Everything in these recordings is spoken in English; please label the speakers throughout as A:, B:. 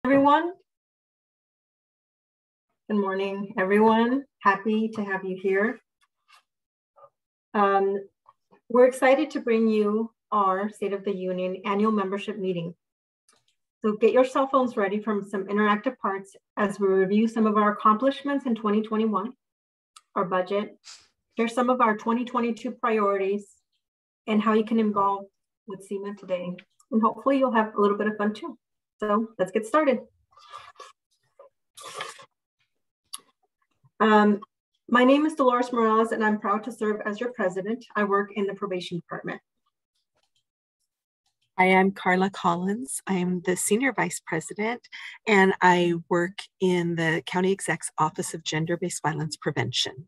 A: Everyone. Good morning, everyone. Happy to have you here. We're excited to bring you our State of the Union annual membership meeting. So get your cell phones ready for some interactive parts as we review some of our accomplishments in 2021, our budget, share some of our 2022 priorities, and how you can involve with CEMA today. And hopefully you'll have a little bit of fun too. So let's get started. My name is Dolores Morales, and I'm proud to serve as your president. I work in the probation department.
B: I am Carla Collins. I am the senior vice president, and I work in the county exec's office of gender-based violence prevention.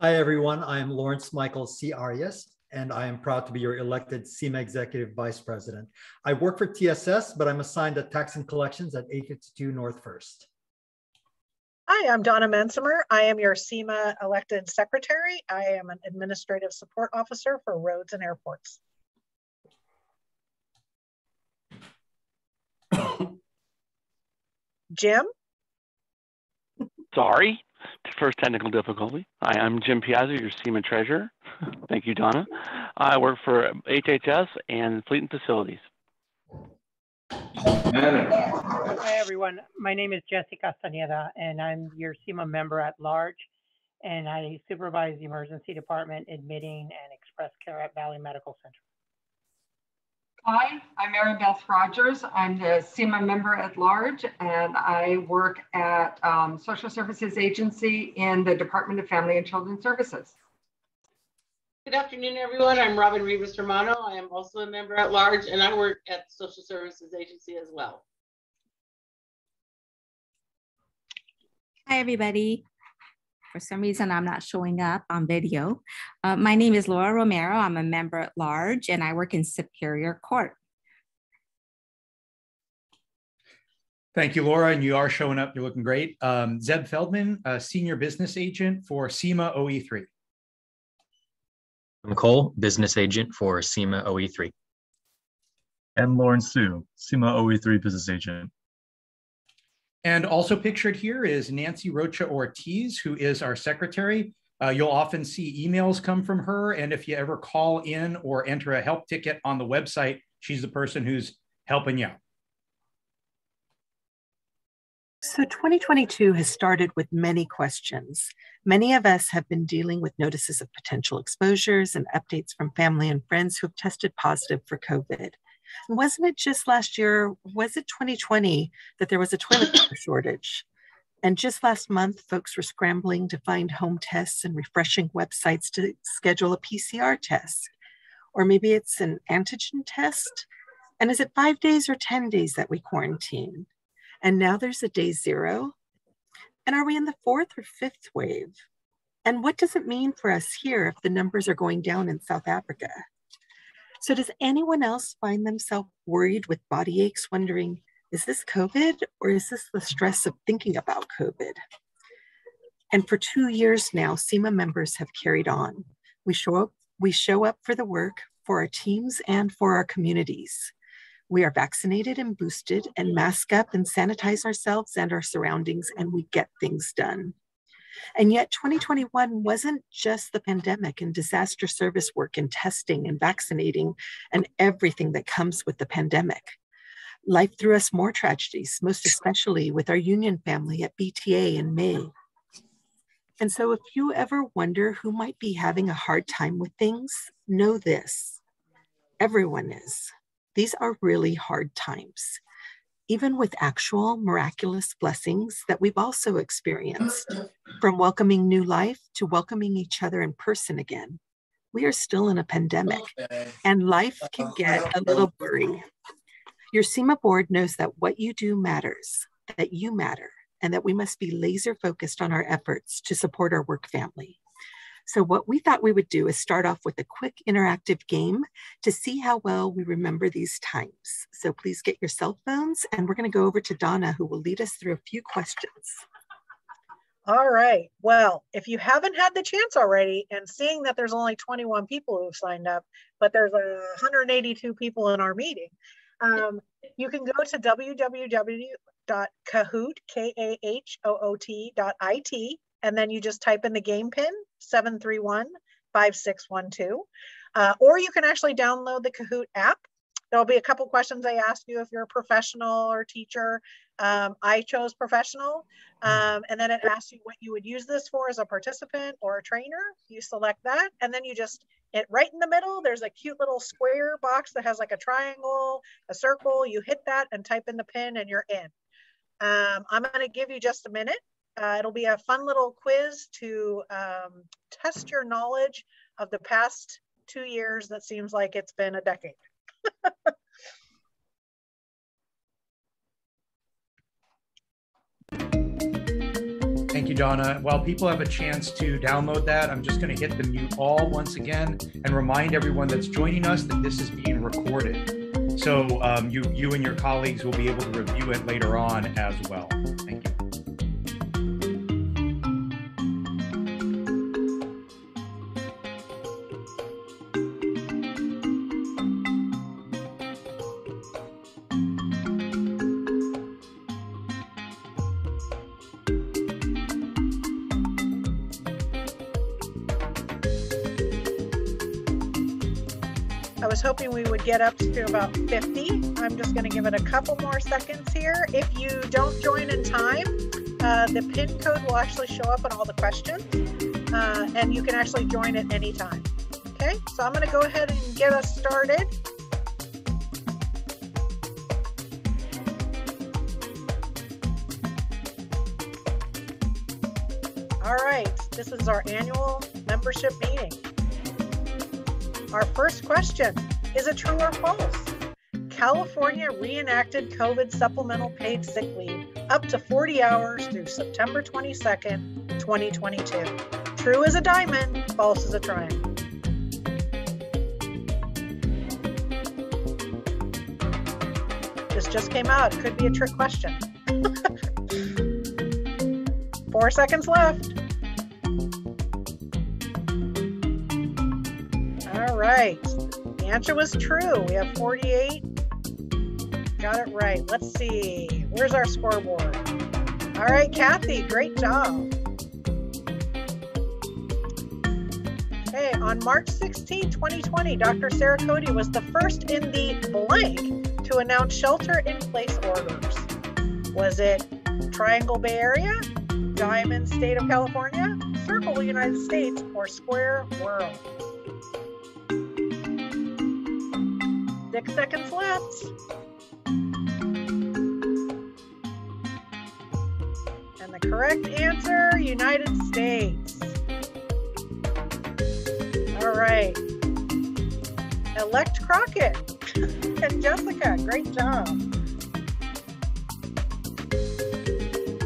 C: Hi, everyone. I am Lawrence Michael C. Arias, and I am proud to be your elected CEMA executive vice president. I work for TSS, but I'm assigned at tax and collections at 852 North First.
D: Hi, I'm Donna Mensimer. I am your CEMA elected secretary. I am an administrative support officer for roads and airports. Jim?
E: Sorry, first technical difficulty. Hi, I'm Jim Piazza, your CEMA treasurer. Thank you, Donna. I work for HHS and Fleet and Facilities.
F: Hi, everyone. My name is Jesse Castaneda, and I'm your CEMA member at large, and I supervise the emergency department, admitting, and express care at Valley Medical Center.
G: Hi, I'm Mary Beth Rogers. I'm the CEMA member at large, and I work at Social Services Agency in the Department of Family and Children Services.
H: Good afternoon, everyone. I'm Robin Rivas Romano. I am also a member at large, and I work at the Social Services Agency as well.
I: Hi, everybody. For some reason, I'm not showing up on video. My name is Laura Romero. I'm a member at large, and I work in Superior Court.
J: Thank you, Laura, and you are showing up. You're looking great. Zeb Feldman, a senior business agent for CEMA OE3.
K: I'm Cole, business agent for CEMA OE3.
L: And Lauren Sue, CEMA OE3 business agent.
J: And also pictured here is Nancy Rocha Ortiz, who is our secretary. You'll often see emails come from her, and if you ever call in or enter a help ticket on the website, she's the person who's helping you out.
B: So 2022 has started with many questions. Many of us have been dealing with notices of potential exposures and updates from family and friends who have tested positive for COVID. And wasn't it just last year, was it 2020, that there was a toilet paper shortage? And just last month, folks were scrambling to find home tests and refreshing websites to schedule a PCR test. Or maybe it's an antigen test. And is it 5 days or 10 days that we quarantine? And now there's a day 0. And are we in the 4th or 5th wave? And what does it mean for us here if the numbers are going down in South Africa? So does anyone else find themselves worried with body aches, wondering, is this COVID or is this the stress of thinking about COVID? And for 2 years now, CEMA members have carried on. We show up for the work, for our teams and for our communities. We are vaccinated and boosted and mask up and sanitize ourselves and our surroundings, and we get things done. And yet 2021 wasn't just the pandemic and disaster service work and testing and vaccinating and everything that comes with the pandemic. Life threw us more tragedies, most especially with our union family at BTA in May. And so if you ever wonder who might be having a hard time with things, know this: everyone is. These are really hard times, even with actual miraculous blessings that we've also experienced. From welcoming new life to welcoming each other in person again. We are still in a pandemic, and life can get a little blurry. Your CEMA board knows that what you do matters, that you matter, and that we must be laser focused on our efforts to support our work family. So what we thought we would do is start off with a quick interactive game to see how well we remember these times. So please get your cell phones, and we're going to go over to Donna, who will lead us through a few questions.
D: All right. Well, if you haven't had the chance already, and seeing that there's only 21 people who've signed up, but there's 182 people in our meeting, You can go to www.kahoot, Kahoot.it, and then you just type in the game pin 731-5612. Or you can actually download the Kahoot app. There'll be a couple questions I ask you if you're a professional or teacher. I chose professional. And then it asks you what you would use this for as a participant or a trainer. You select that, and then you just, right in the middle, there's a cute little square box that has like a triangle, a circle. You hit that and type in the pin and you're in. I'm gonna give you just a minute. It'll be a fun little quiz to test your knowledge of the past 2 years that seems like it's been a decade.
J: Thank you, Donna. While people have a chance to download that, I'm just going to hit the mute all once again and remind everyone that's joining us that this is being recorded. So you and your colleagues will be able to review it later on as well. Thank you.
D: I was hoping we would get up to about 50. I'm just going to give it a couple more seconds here. If you don't join in time, the PIN code will actually show up on all the questions, and you can actually join at any time. Okay, so I'm going to go ahead and get us started. All right, this is our annual membership meeting. Our first question, is it true or false? California reenacted COVID supplemental paid sick leave up to 40 hours through September 22nd, 2022. True as a diamond, false as a triangle. This just came out. It could be a trick question. 4 seconds left. All right, the answer was true. We have 48. Got it right. Let's see. Where's our scoreboard? All right, Kathy, great job. Okay, on March 16, 2020, Dr. Sarah Cody was the first in the blank to announce shelter-in-place orders. Was it Triangle Bay Area, Diamond State of California, Circle United States, or Square World? 6 seconds left. And the correct answer, United States. All right. Elect Crockett and Jessica, great job.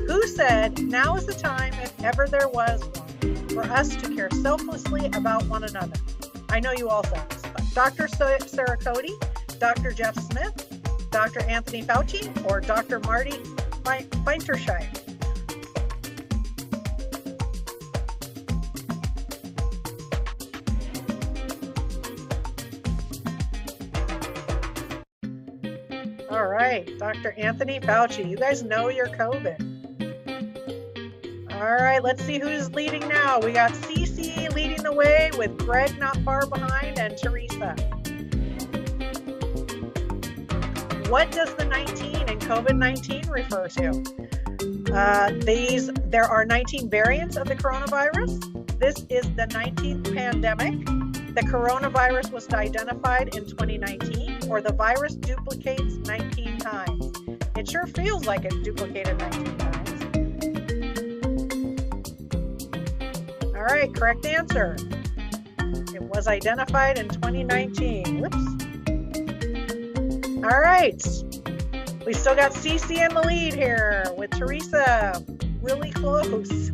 D: Who said, now is the time, if ever there was one, for us to care selflessly about one another? I know you all said this, but Dr. Sarah Cody, Dr. Jeff Smith, Dr. Anthony Fauci, or Dr. Marty Feintershire? All right, Dr. Anthony Fauci, you guys know your COVID. All right, let's see who's leading now. We got Cece leading the way with Greg not far behind and Teresa. What does the 19 in COVID-19 refer to? There are 19 variants of the coronavirus. This is the 19th pandemic. The coronavirus was identified in 2019, or the virus duplicates 19 times. It sure feels like it duplicated 19 times. All right, correct answer. It was identified in 2019. Whoops. All right, we still got Cece in the lead here with Teresa really close.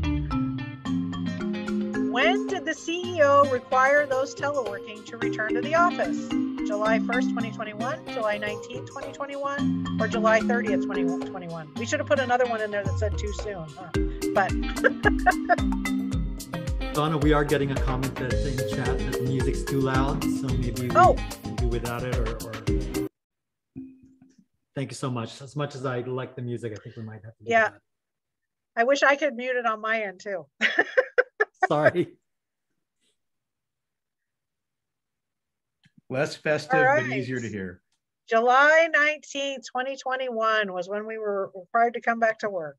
D: When did the CEO require those teleworking to return to the office? July 1st, 2021, July 19th, 2021, or July 30th, 2021? We should have put another one in there that said too soon, huh? But
C: Donna, we are getting a comment that's in chat that the music's too loud, so maybe we can do without it or... Thank you so much. As much as I like the music, I think we might have to do
D: Yeah.
C: that.
D: I wish I could mute it on my end too.
C: Sorry.
J: Less festive,
D: All right.
J: but easier to hear.
D: July 19th, 2021 was when we were required to come back to work.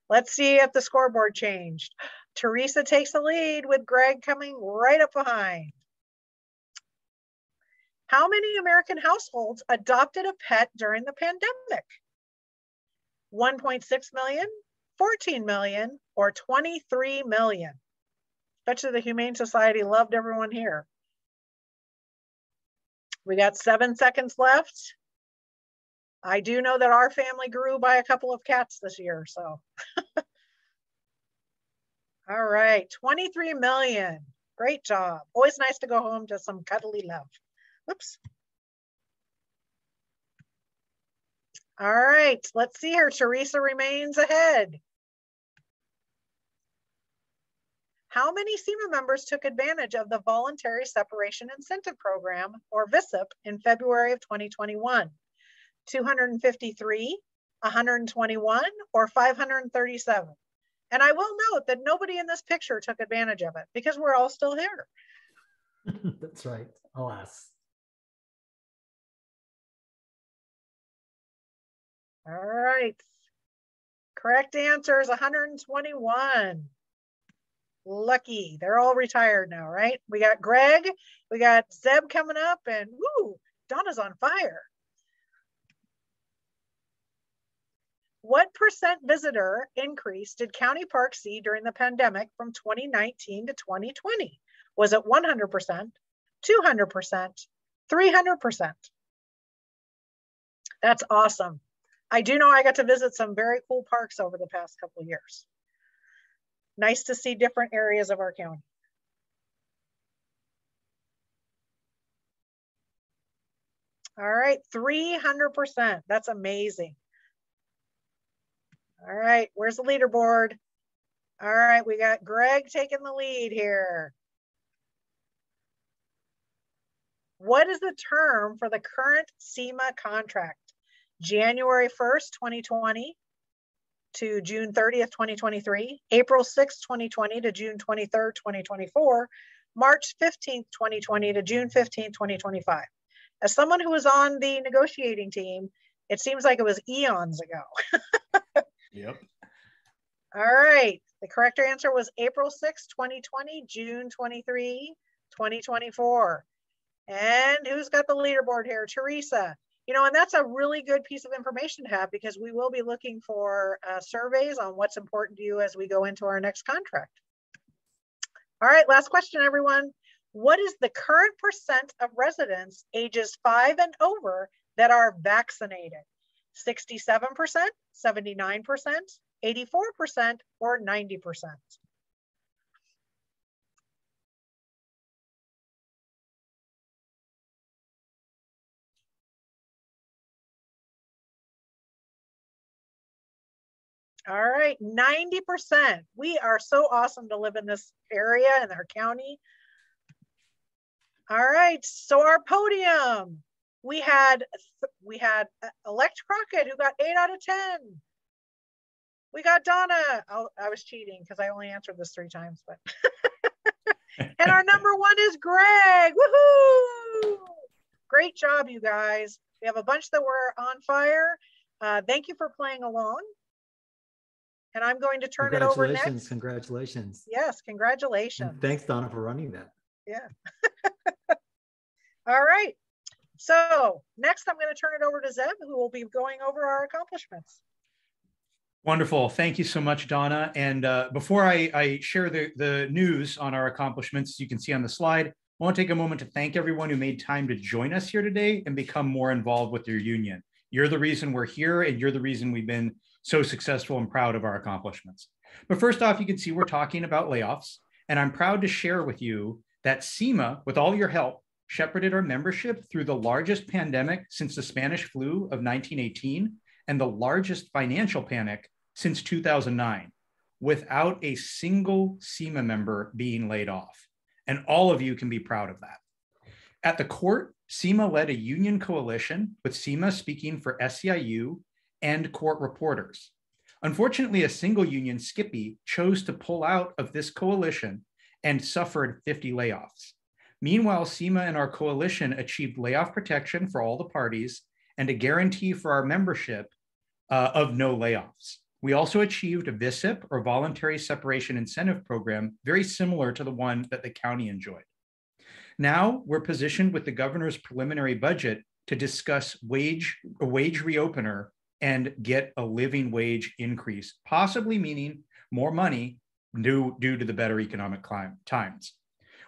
D: Let's see if the scoreboard changed. Teresa takes the lead with Greg coming right up behind. How many American households adopted a pet during the pandemic? 1.6 million, 14 million, or 23 million? Bet you the Humane Society loved everyone here. We got 7 seconds left. I do know that our family grew by a couple of cats this year, so. All right, 23 million. Great job. Always nice to go home to some cuddly love. Whoops. All right, let's see here. Teresa remains ahead. How many CEMA members took advantage of the Voluntary Separation Incentive Program, or VSIP, in February of 2021? 253, 121, or 537? And I will note that nobody in this picture took advantage of it because we're all still here.
C: That's right, alas.
D: All right, correct answer is 121. Lucky, they're all retired now, right? We got Greg, we got Zeb coming up, and woo, Donna's on fire. What percent visitor increase did County Park see during the pandemic from 2019 to 2020? Was it 100%, 200%, 300%? That's awesome. I do know I got to visit some very cool parks over the past couple of years. Nice to see different areas of our county. All right, 300%. That's amazing. All right, where's the leaderboard? All right, we got Greg taking the lead here. What is the term for the current CEMA contract? January 1st, 2020 to June 30th, 2023, April 6th, 2020 to June 23rd, 2024, March 15th, 2020 to June 15th, 2025. As someone who was on the negotiating team, it seems like it was eons ago.
J: Yep.
D: All right, the correct answer was April 6th, 2020, June 23, 2024. And who's got the leaderboard here? Teresa. You know, and that's a really good piece of information to have because we will be looking for surveys on what's important to you as we go into our next contract. All right, last question, everyone. What is the current percent of residents ages 5 and over that are vaccinated? 67%, 79%, 84%, or 90%? All right, 90%. We are so awesome to live in this area in our county. All right, so our podium. We had Elect Crockett, who got 8 out of 10. We got Donna. Oh, I was cheating because I only answered this 3 times, but. And our number 1 is Greg. Woohoo! Great job, you guys. We have a bunch that were on fire. Thank you for playing along. And I'm going to turn it over next.
C: Congratulations.
D: Yes, congratulations.
C: And thanks, Donna, for running that.
D: Yeah. All right. So next, I'm going to turn it over to Zeb, who will be going over our accomplishments.
J: Wonderful. Thank you so much, Donna. And before I share the news on our accomplishments, as you can see on the slide, I want to take a moment to thank everyone who made time to join us here today and become more involved with your union. You're the reason we're here, and you're the reason we've been so successful and proud of our accomplishments. But first off, you can see we're talking about layoffs, and I'm proud to share with you that CEMA, with all your help, shepherded our membership through the largest pandemic since the Spanish flu of 1918 and the largest financial panic since 2009, without a single CEMA member being laid off. And all of you can be proud of that. At the court, CEMA led a union coalition with CEMA speaking for SEIU and court reporters. Unfortunately, a single union, Skippy, chose to pull out of this coalition and suffered 50 layoffs. Meanwhile, CEMA and our coalition achieved layoff protection for all the parties and a guarantee for our membership of no layoffs. We also achieved a VSIP, or Voluntary Separation Incentive Program, very similar to the one that the county enjoyed. Now we're positioned with the governor's preliminary budget to discuss a wage reopener and get a living wage increase, possibly meaning more money due to the better economic times.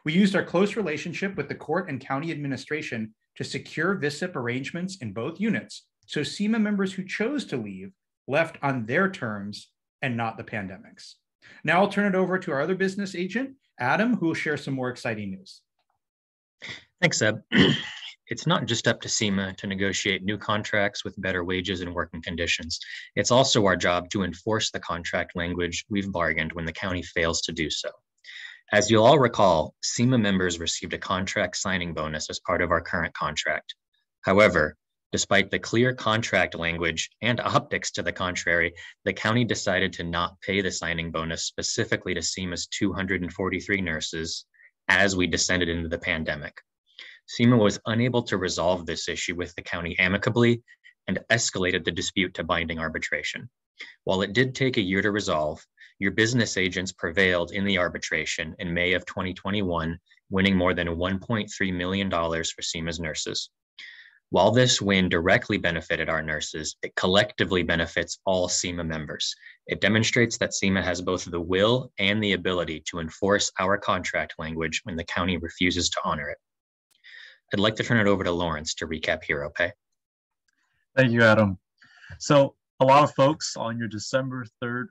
J: We used our close relationship with the court and county administration to secure VSIP arrangements in both units, so CEMA members who chose to leave left on their terms and not the pandemic's. Now I'll turn it over to our other business agent, Adam, who will share some more exciting news.
K: Thanks, Seb. It's not just up to CEMA to negotiate new contracts with better wages and working conditions. It's also our job to enforce the contract language we've bargained when the county fails to do so. As you'll all recall, CEMA members received a contract signing bonus as part of our current contract. However, despite the clear contract language and optics to the contrary, the county decided to not pay the signing bonus specifically to CEMA's 243 nurses as we descended into the pandemic. CEMA was unable to resolve this issue with the county amicably and escalated the dispute to binding arbitration. While it did take a year to resolve, your business agents prevailed in the arbitration in May of 2021, winning more than $1.3 million for CEMA's nurses. While this win directly benefited our nurses, it collectively benefits all CEMA members. It demonstrates that CEMA has both the will and the ability to enforce our contract language when the county refuses to honor it. I'd like to turn it over to Lawrence to recap Hero Pay.
L: Thank you, Adam. So a lot of folks on your December 3rd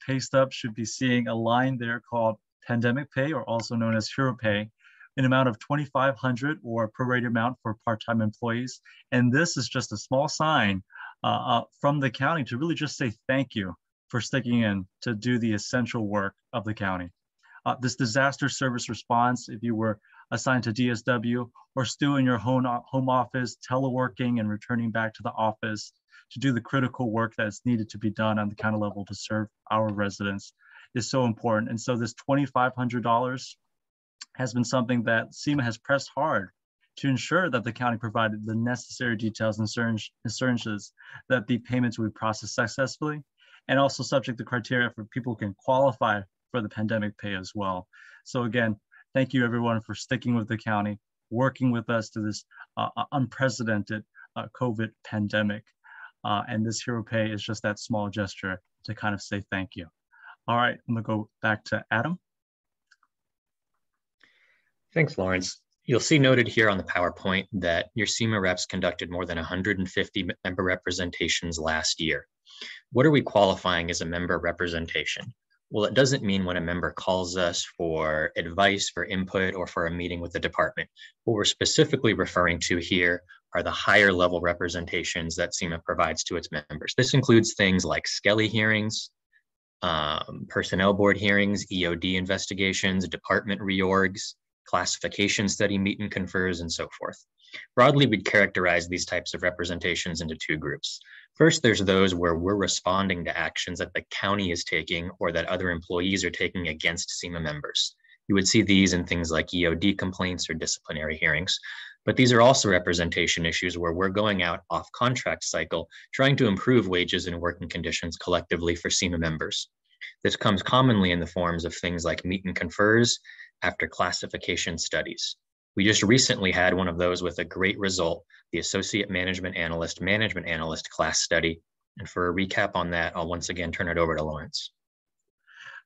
L: pay stub should be seeing a line there called Pandemic Pay, or also known as Hero Pay, an amount of $2,500 or prorated amount for part-time employees. And this is just a small sign from the county to really just say thank you for sticking in to do the essential work of the county. This disaster service response, if you were assigned to DSW or still in your home office, teleworking and returning back to the office to do the critical work that's needed to be done on the county level to serve our residents, is so important. And so this $2,500 has been something that CEMA has pressed hard to ensure that the county provided the necessary details and assurances that the payments would be processed successfully, and also subject to criteria for people who can qualify for the pandemic pay as well. So again, thank you everyone for sticking with the county, working with us to this unprecedented COVID pandemic. And this Hero Pay is just that small gesture to kind of say thank you. All right, I'm gonna go back to Adam.
K: Thanks, Lawrence. You'll see noted here on the PowerPoint that your CEMA reps conducted more than 150 member representations last year. What are we qualifying as a member representation? Well, it doesn't mean when a member calls us for advice, for input, or for a meeting with the department. What we're specifically referring to here are the higher level representations that CEMA provides to its members. This includes things like Skelly hearings, personnel board hearings, EOD investigations, department reorgs, classification study meet and confers, and so forth. Broadly, we'd characterize these types of representations into two groups. First, there's those where we're responding to actions that the county is taking or that other employees are taking against CEMA members. You would see these in things like EOD complaints or disciplinary hearings. But these are also representation issues where we're going out off contract cycle, trying to improve wages and working conditions collectively for CEMA members. This comes commonly in the forms of things like meet and confers after classification studies. We just recently had one of those with a great result, the Associate Management Analyst class study. And for a recap on that, I'll once again turn it over to Lawrence.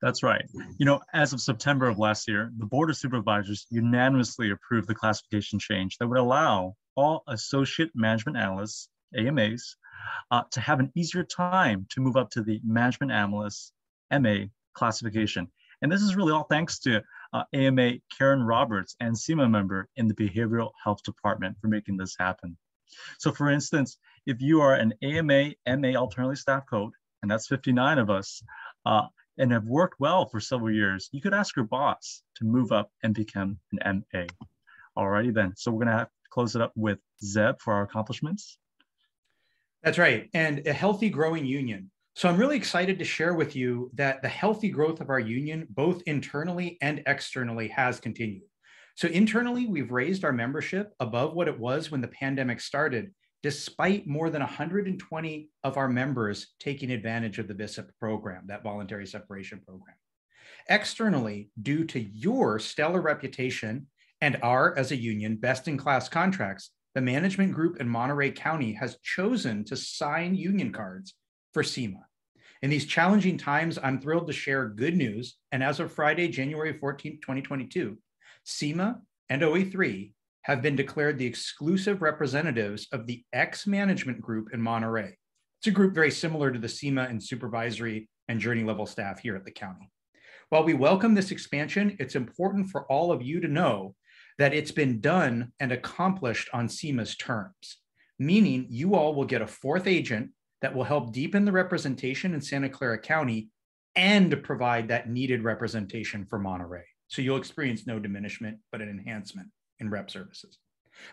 L: That's right. You know, as of September of last year, the Board of Supervisors unanimously approved the classification change that would allow all Associate Management Analysts, AMAs, to have an easier time to move up to the Management Analyst, MA classification. And this is really all thanks to AMA Karen Roberts and CEMA member in the Behavioral Health Department for making this happen. So for instance, if you are an AMA, MA alternately staff code, and that's 59 of us, and have worked well for several years, you could ask your boss to move up and become an MA. Alrighty then, so we're gonna have close it up with Zeb for our accomplishments.
J: That's right, and a healthy growing union. So I'm really excited to share with you that the healthy growth of our union, both internally and externally, has continued. So internally, we've raised our membership above what it was when the pandemic started, despite more than 120 of our members taking advantage of the VISIP program, that voluntary separation program. Externally, due to your stellar reputation and our, as a union, best-in-class contracts, the management group in Monterey County has chosen to sign union cards for CEMA. In these challenging times, I'm thrilled to share good news. And as of Friday, January 14, 2022, CEMA and OE3 have been declared the exclusive representatives of the ex-management group in Monterey. It's a group very similar to the CEMA and supervisory and journey level staff here at the county. While we welcome this expansion, it's important for all of you to know that it's been done and accomplished on CEMA's terms, meaning you all will get a fourth agent that will help deepen the representation in Santa Clara County and provide that needed representation for Monterey. So you'll experience no diminishment, but an enhancement in rep services.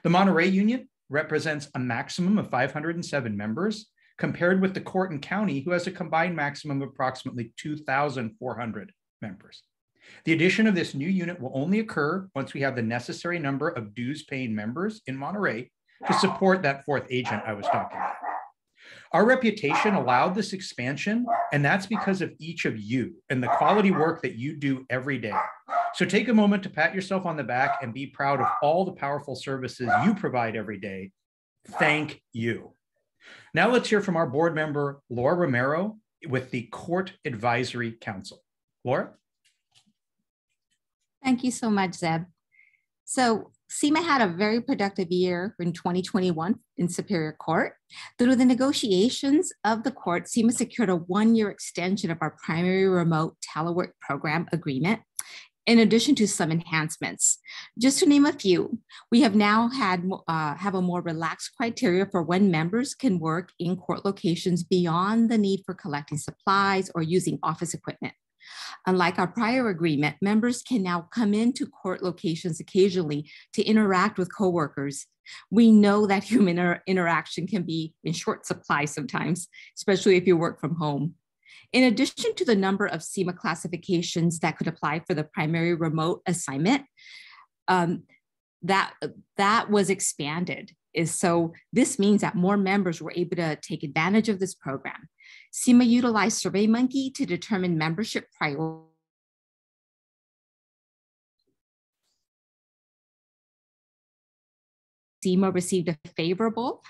J: The Monterey Union represents a maximum of 507 members, compared with the Court and County, who has a combined maximum of approximately 2,400 members. The addition of this new unit will only occur once we have the necessary number of dues-paying members in Monterey to support that fourth agent I was talking about. Our reputation allowed this expansion, and that's because of each of you and the quality work that you do every day. So take a moment to pat yourself on the back and be proud of all the powerful services you provide every day. Thank you. Now let's hear from our board member, Laura Romero, with the Court Advisory Council. Laura?
I: Thank you so much, Zeb. So CEMA had a very productive year in 2021 in Superior Court. Through the negotiations of the court, CEMA secured a one-year extension of our primary remote telework program agreement, in addition to some enhancements. Just to name a few, we have now have a more relaxed criteria for when members can work in court locations beyond the need for collecting supplies or using office equipment. Unlike our prior agreement, members can now come into court locations occasionally to interact with coworkers. We know that human interaction can be in short supply sometimes, especially if you work from home. In addition to the number of CEMA classifications that could apply for the primary remote assignment, that was expanded. So this means that more members were able to take advantage of this program. CEMA utilized SurveyMonkey to determine membership priority. CEMA received a favorable,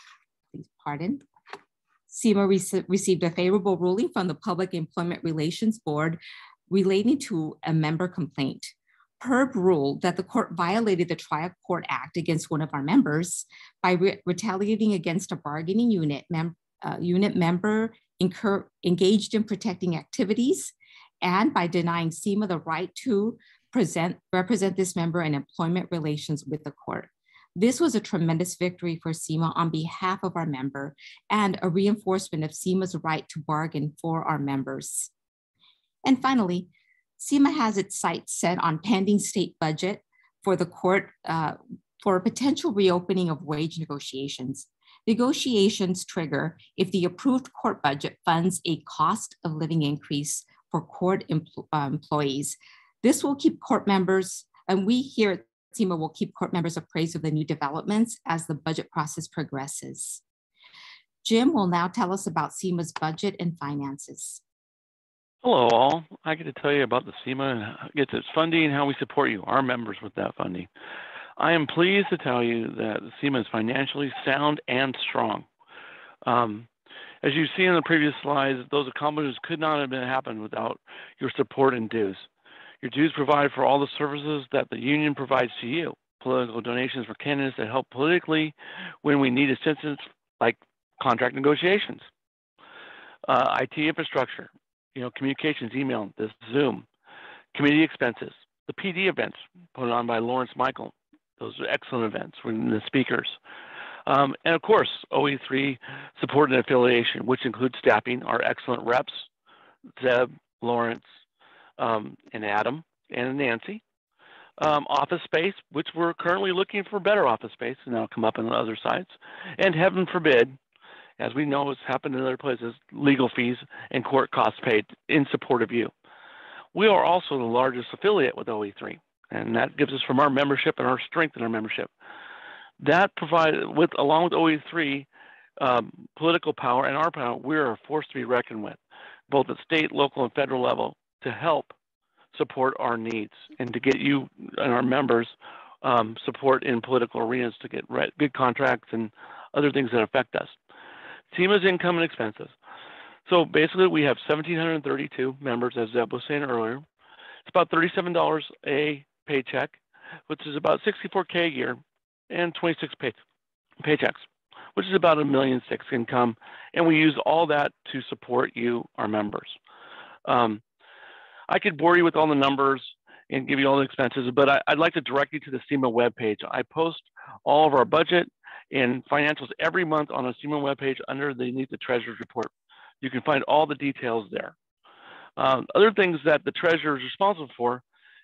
I: please pardon. CEMA received a favorable ruling from the Public Employment Relations Board relating to a member complaint. PERB ruled that the court violated the Trial Court Act against one of our members by retaliating against a bargaining unit member engaged in protecting activities, and by denying CEMA the right to represent this member in employment relations with the court. This was a tremendous victory for CEMA on behalf of our member and a reinforcement of CEMA's right to bargain for our members. And finally, CEMA has its sights set on pending state budget for the court for a potential reopening of wage negotiations. Negotiations trigger if the approved court budget funds a cost of living increase for court employees. This will keep court members, and we here at CEMA will keep court members appraised of the new developments as the budget process progresses. Jim will now tell us about CEMA's budget and finances.
E: Hello all, I get to tell you about the CEMA and gets its funding and how we support you, our members, with that funding. I am pleased to tell you that CEMA is financially sound and strong. As you see in the previous slides, those accomplishments could not have happened without your support and dues. Your dues provide for all the services that the union provides to you. Political donations for candidates that help politically when we need assistance, like contract negotiations. IT infrastructure, communications, email, this Zoom, committee expenses, the PD events put on by Lawrence Michael. Those are excellent events with the speakers. And of course, OE3 support and affiliation, which includes staffing our excellent reps, Zeb, Lawrence, and Adam, and Nancy. office space, which we're currently looking for better office space, and that'll come up on the other sides. And heaven forbid, as we know has happened in other places, legal fees and court costs paid in support of you. We are also the largest affiliate with OE3, and that gives us from our membership and our strength in our membership. That provides, along with OE3, political power and our power, we're a force to be reckoned with, both at state, local, and federal level, to help support our needs and to get you and our members support in political arenas to get good contracts and other things that affect us. CEMA's income and expenses. So basically we have 1,732 members, as Zeb was saying earlier. It's about $37 a paycheck, which is about $64K a year, and 26 paychecks, which is about $1.6 million income. And we use all that to support you, our members. I could bore you with all the numbers and give you all the expenses, but I'd like to direct you to the CEMA webpage. I post all of our budget and financials every month on a CEMA webpage underneath the Treasurer's Report. You can find all the details there. Other things that the Treasurer is responsible for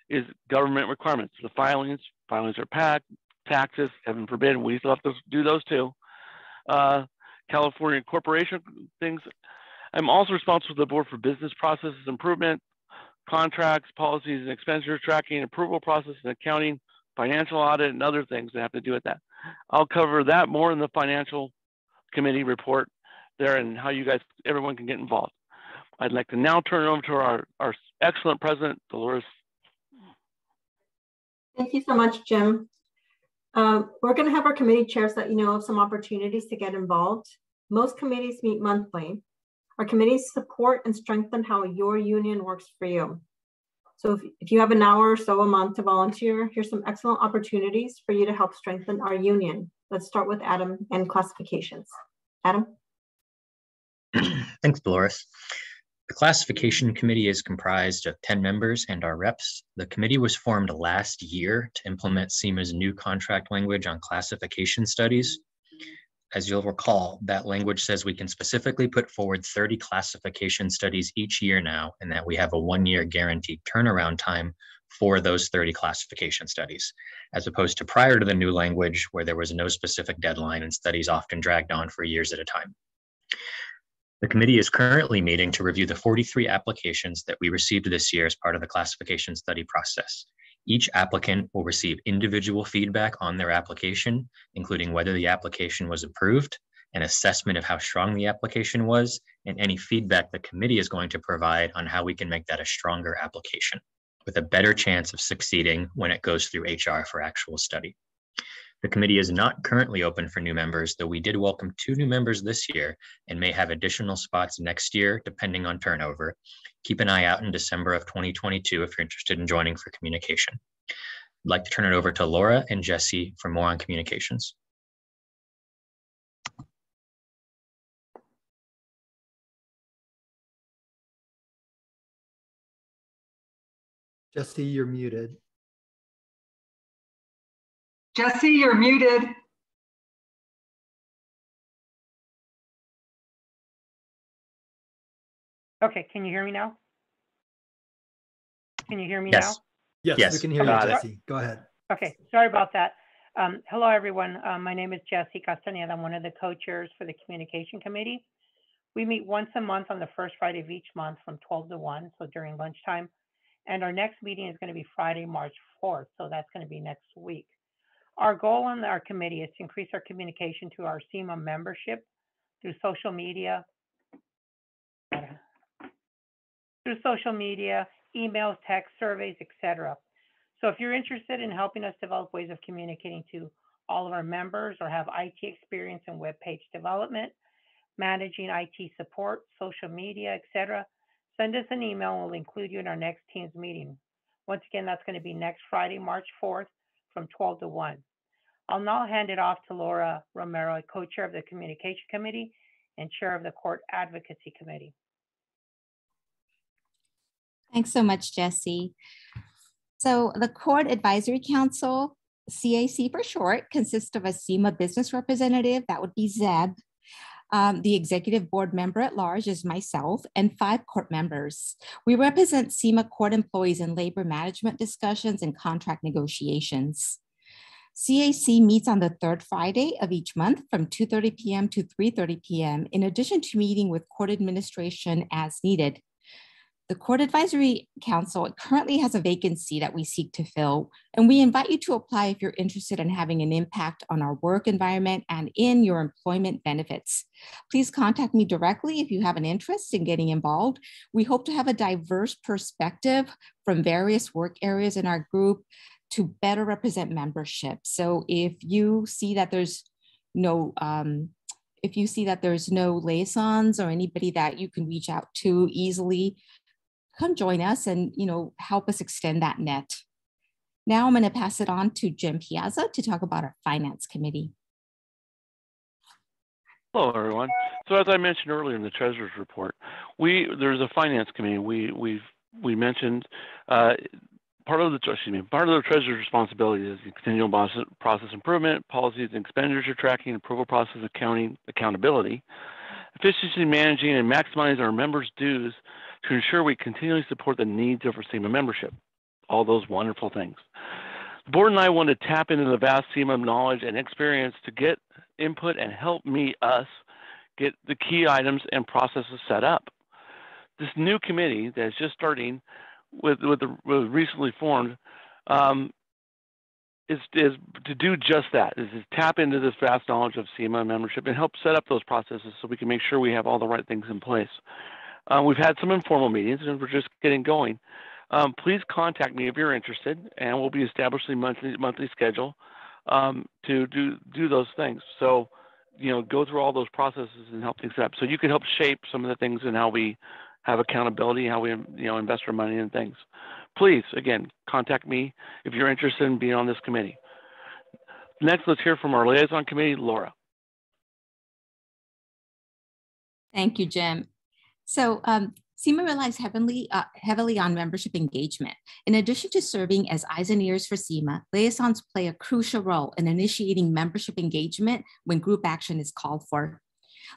E: is government requirements. The filings are packed, taxes, heaven forbid, we still have to do those too. California corporation things. I'm also responsible for the Board for Business Processes Improvement, contracts, policies, and expenditure tracking, approval process and accounting, financial audit, and other things that have to do with that. I'll cover that more in the financial committee report there and how you guys, everyone can get involved. I'd like to now turn it over to our excellent president, Dolores.
A: Thank you so much, Jim. We're going to have our committee chairs let you know of some opportunities to get involved. Most committees meet monthly. Our committees support and strengthen how your union works for you. So if you have an hour or so a month to volunteer, here's some excellent opportunities for you to help strengthen our union. Let's start with Adam and classifications. Adam?
K: Thanks, Dolores. The classification committee is comprised of 10 members and our reps. The committee was formed last year to implement CEMA's new contract language on classification studies. As you'll recall, that language says we can specifically put forward 30 classification studies each year now, and that we have a 1-year guaranteed turnaround time for those 30 classification studies, as opposed to prior to the new language where there was no specific deadline and studies often dragged on for years at a time. The committee is currently meeting to review the 43 applications that we received this year as part of the classification study process. Each applicant will receive individual feedback on their application, including whether the application was approved, an assessment of how strong the application was, and any feedback the committee is going to provide on how we can make that a stronger application with a better chance of succeeding when it goes through HR for actual study. The committee is not currently open for new members, though we did welcome 2 new members this year and may have additional spots next year, depending on turnover. Keep an eye out in December of 2022 if you're interested in joining for communication. I'd like to turn it over to Laura and Jesse for more on communications.
C: Jesse, you're muted.
G: Jesse, you're muted.
F: Okay, can you hear me now? Can you hear me
K: Yes.
F: now?
C: Yes, we can hear you, Jesse. Go ahead.
F: Okay, sorry about that. Hello, everyone. My name is Jesse Castaneda. I'm one of the co-chairs for the Communication Committee. We meet once a month on the first Friday of each month from 12 to 1, so during lunchtime. And our next meeting is going to be Friday, March 4th, so that's going to be next week. Our goal on our committee is to increase our communication to our CEMA membership through social media, emails, text, surveys, etc. So if you're interested in helping us develop ways of communicating to all of our members or have IT experience in web page development, managing IT support, social media, etc., send us an email and we'll include you in our next Teams meeting. Once again, that's going to be next Friday, March 4th from 12 to 1. I'll now hand it off to Laura Romero, co-chair of the Communication Committee and chair of the Court Advocacy Committee.
I: Thanks so much, Jesse. So the Court Advisory Council, CAC for short, consists of a CEMA business representative, that would be Zeb, The executive board member at large is myself and 5 court members. We represent CEMA court employees in labor management discussions and contract negotiations. CAC meets on the 3rd Friday of each month from 2:30 p.m. to 3:30 p.m. in addition to meeting with court administration as needed. The Court Advisory Council currently has a vacancy that we seek to fill, and we invite you to apply if you're interested in having an impact on our work environment and in your employment benefits. Please contact me directly if you have an interest in getting involved. We hope to have a diverse perspective from various work areas in our group to better represent membership. So if you see that there's no liaisons or anybody that you can reach out to easily, come join us and help us extend that net. Now I'm going to pass it on to Jim Piazza to talk about our finance committee.
E: Hello, everyone. So as I mentioned earlier in the treasurer's report, there's a finance committee. We mentioned part of the treasurer's responsibility is the continual process improvement, policies and expenditure tracking, approval process, accounting, accountability, efficiency managing and maximizing our members' dues to ensure we continually support the needs of our CEMA membership. All those wonderful things. The board and I want to tap into the vast CEMA knowledge and experience to get input and help us get the key items and processes set up. This new committee that is just starting with recently formed is to do just that, is to tap into this vast knowledge of CEMA membership and help set up those processes so we can make sure we have all the right things in place. We've had some informal meetings and we're just getting going. Please contact me if you're interested, and we'll be establishing monthly schedule to do those things. So, go through all those processes and help things up. So you can help shape some of the things and how we have accountability, how we invest our money in things. Please, again, contact me if you're interested in being on this committee. Next, let's hear from our liaison committee, Laura.
I: Thank you, Jim. So CEMA relies heavily on membership engagement. In addition to serving as eyes and ears for CEMA, liaisons play a crucial role in initiating membership engagement when group action is called for.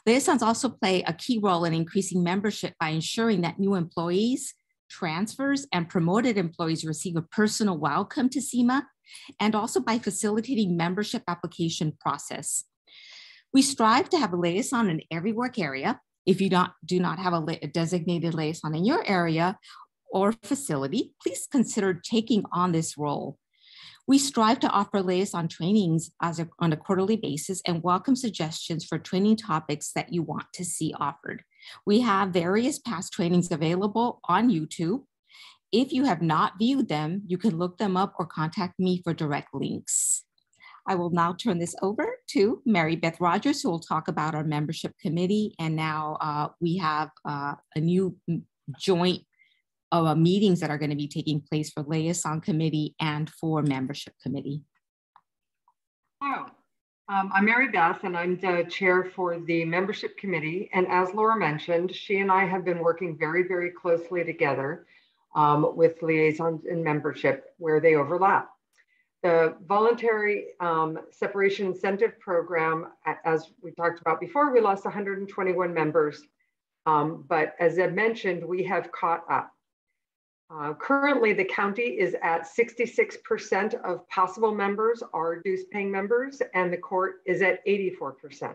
I: Liaisons also play a key role in increasing membership by ensuring that new employees, transfers, and promoted employees receive a personal welcome to CEMA, and also by facilitating membership application process. We strive to have a liaison in every work area. If you do not have a designated liaison in your area or facility, please consider taking on this role. We strive to offer liaison trainings on a quarterly basis and welcome suggestions for training topics that you want to see offered. We have various past trainings available on YouTube. If you have not viewed them, you can look them up or contact me for direct links. I will now turn this over to Mary Beth Rogers, who will talk about our membership committee. And now we have a new joint meetings that are going to be taking place for liaison committee and for membership committee.
G: Hello, I'm Mary Beth, and I'm the chair for the membership committee. And as Laura mentioned, she and I have been working very, very closely together with liaisons and membership where they overlap. The voluntary separation incentive program, as we talked about before, we lost 121 members. But as I mentioned, we have caught up. Currently, the county is at 66% of possible members are dues paying members, and the court is at 84%.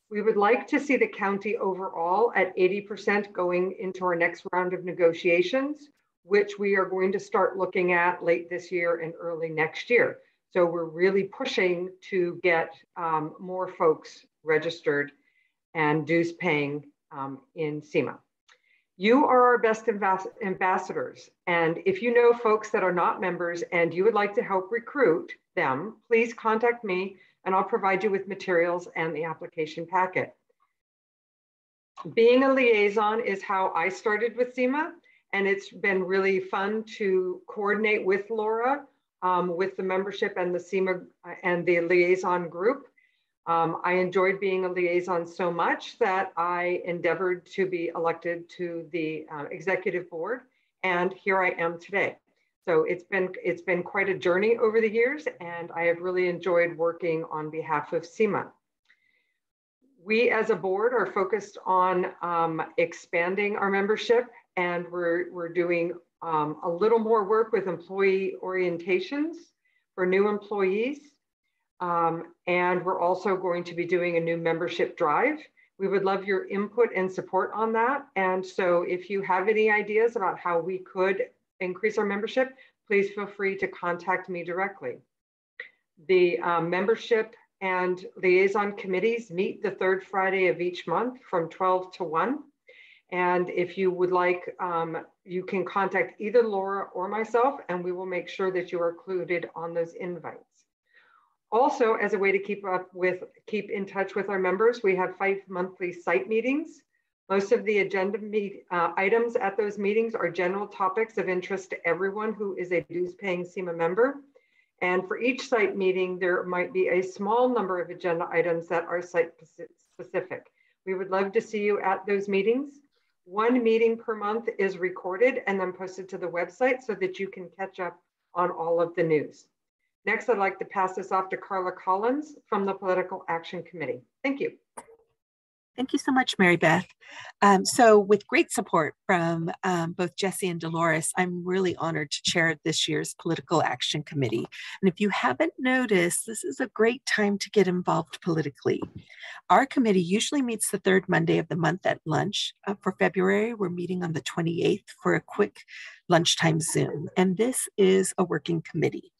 G: We would like to see the county overall at 80% going into our next round of negotiations, which we are going to start looking at late this year and early next year. So we're really pushing to get more folks registered and dues paying in CEMA. You are our best ambassadors. And if you know folks that are not members and you would like to help recruit them, please contact me and I'll provide you with materials and the application packet. Being a liaison is how I started with CEMA. And it's been really fun to coordinate with Laura, with the membership and the CEMA and the liaison group. I enjoyed being a liaison so much that I endeavored to be elected to the executive board, and here I am today. So it's been quite a journey over the years, and I have really enjoyed working on behalf of CEMA. We as a board are focused on expanding our membership, and we're doing a little more work with employee orientations for new employees. And we're also going to be doing a new membership drive. We would love your input and support on that. And so if you have any ideas about how we could increase our membership, please feel free to contact me directly. The membership and liaison committees meet the third Friday of each month from 12 to 1. And if you would like, you can contact either Laura or myself, and we will make sure that you are included on those invites. Also, as a way to keep in touch with our members, we have 5 monthly site meetings. Most of the agenda items at those meetings are general topics of interest to everyone who is a dues-paying CEMA member. And for each site meeting, there might be a small number of agenda items that are site specific. We would love to see you at those meetings. 1 meeting per month is recorded and then posted to the website so that you can catch up on all of the news. Next, I'd like to pass this off to Carla Collins from the Political Action Committee. Thank you.
B: Thank you so much, Mary Beth. So with great support from both Jesse and Dolores, I'm really honored to chair this year's Political Action Committee. And if you haven't noticed, this is a great time to get involved politically. Our committee usually meets the 3rd Monday of the month at lunch. For February, we're meeting on the 28th for a quick lunchtime Zoom. And this is a working committee.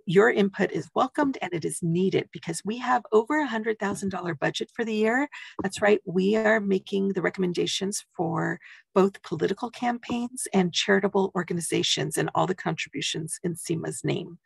B: Your input is welcomed and it is needed because we have over $100,000 budget for the year. That's right, we are making the recommendations for both political campaigns and charitable organizations and all the contributions in CEMA's name.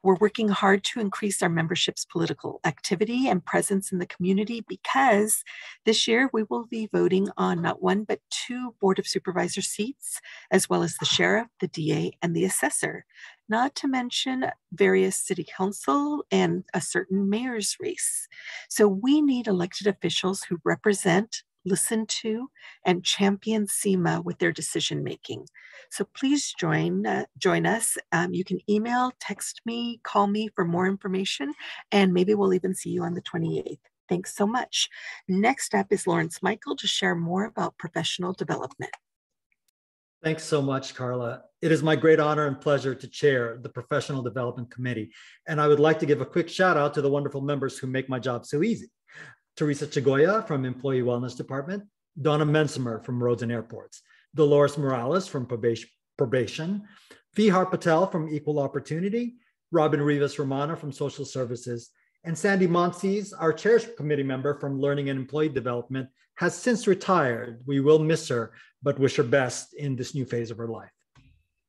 B: We're working hard to increase our membership's political activity and presence in the community because this year we will be voting on not 1, but 2 Board of Supervisor seats, as well as the sheriff, the DA, and the assessor, not to mention various city council and a certain mayor's race. So we need elected officials who represent, listen to, and champion CEMA with their decision making. So please join us. You can email, text me, call me for more information, and maybe we'll even see you on the 28th. Thanks so much. Next up is Lawrence Michael to share more about professional development.
C: Thanks so much, Carla. It is my great honor and pleasure to chair the Professional Development Committee. And I would like to give a quick shout out to the wonderful members who make my job so easy. Teresa Chagoya from Employee Wellness Department, Donna Mensimer from Roads and Airports, Dolores Morales from Probation, Vihar Patel from Equal Opportunity, Robin Rivas Romano from Social Services, and Sandy Monsees, our Chair Committee member from Learning and Employee Development, has since retired. We will miss her, but wish her best in this new phase of her life.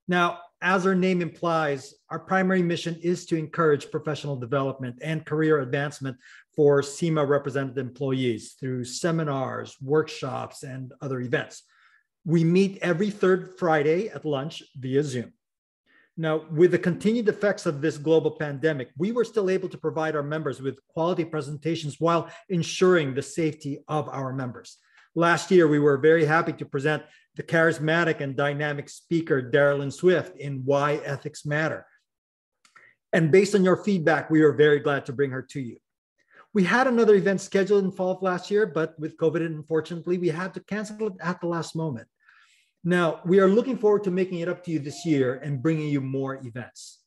C: Now, as our name implies, our primary mission is to encourage professional development and career advancement for CEMA represented employees through seminars, workshops, and other events. We meet every 3rd Friday at lunch via Zoom. Now, with the continued effects of this global pandemic, we were still able to provide our members with quality presentations while ensuring the safety of our members. Last year, we were very happy to present the charismatic and dynamic speaker, Darylyn Swift, in Why Ethics Matter. And based on your feedback, we are very glad to bring her to you. We had another event scheduled in fall of last year, but with COVID, unfortunately, we had to cancel it at the last moment. Now, we are looking forward to making it up to you this year and bringing you more events.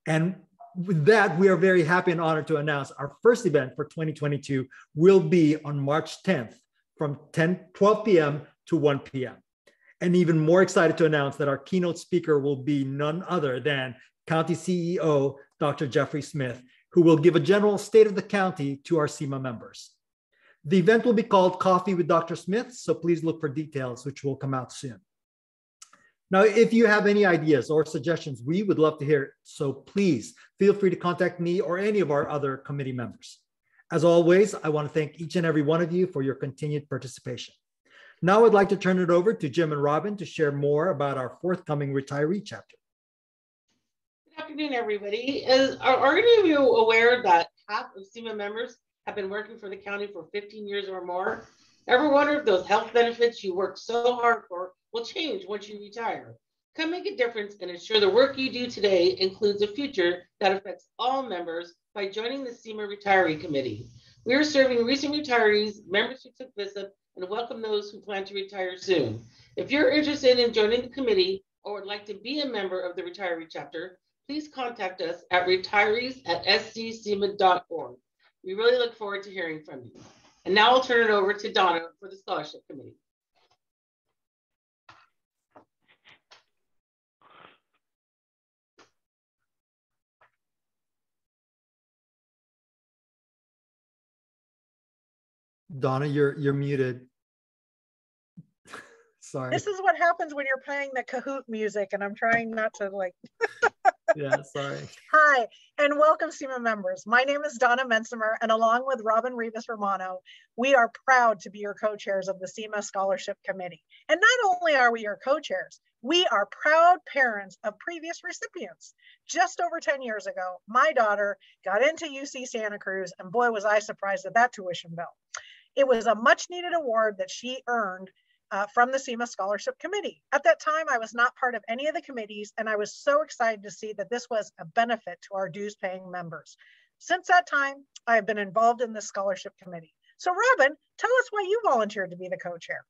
C: And with that, we are very happy and honored to announce our first event for 2022 will be on March 10th from 12 p.m. to 1 p.m. And even more excited to announce that our keynote speaker will be none other than County CEO, Dr. Jeffrey Smith, who will give a general state of the county to our CEMA members. The event will be called Coffee with Dr. Smith, so please look for details, which will come out soon. Now, if you have any ideas or suggestions, we would love to hear it. So please feel free to contact me or any of our other committee members. As always, I want to thank each and every one of you for your continued participation. Now I'd like to turn it over to Jim and Robin to share more about our forthcoming retiree chapter.
H: Good afternoon, everybody. Are any of you aware that half of CEMA members have been working for the county for 15 years or more? Ever wonder if those health benefits you worked so hard for will change once you retire? Come make a difference and ensure the work you do today includes a future that affects all members by joining the CEMA Retiree Committee. We are serving recent retirees, members who took VISIP, and welcome those who plan to retire soon. If you're interested in joining the committee or would like to be a member of the retiree chapter, please contact us at retirees@sccema.org. We really look forward to hearing from you. And now I'll turn it over to Donna for the scholarship committee.
C: Donna, you're muted. Sorry.
D: This is what happens when you're playing the Kahoot music, and I'm trying not to like.
C: Yeah, sorry.
D: Hi, and welcome CEMA members. My name is Donna Mensimer, and along with Robin Rivas Romano, we are proud to be your co-chairs of the CEMA Scholarship Committee. And not only are we your co-chairs, we are proud parents of previous recipients. Just over 10 years ago, my daughter got into UC Santa Cruz, and boy, was I surprised at that tuition bill. It was a much needed award that she earned from the CEMA Scholarship Committee. At that time, I was not part of any of the committees, and I was so excited to see that this was a benefit to our dues-paying members. Since that time, I have been involved in the Scholarship Committee. So Robin, tell us why you volunteered to be the co-chair.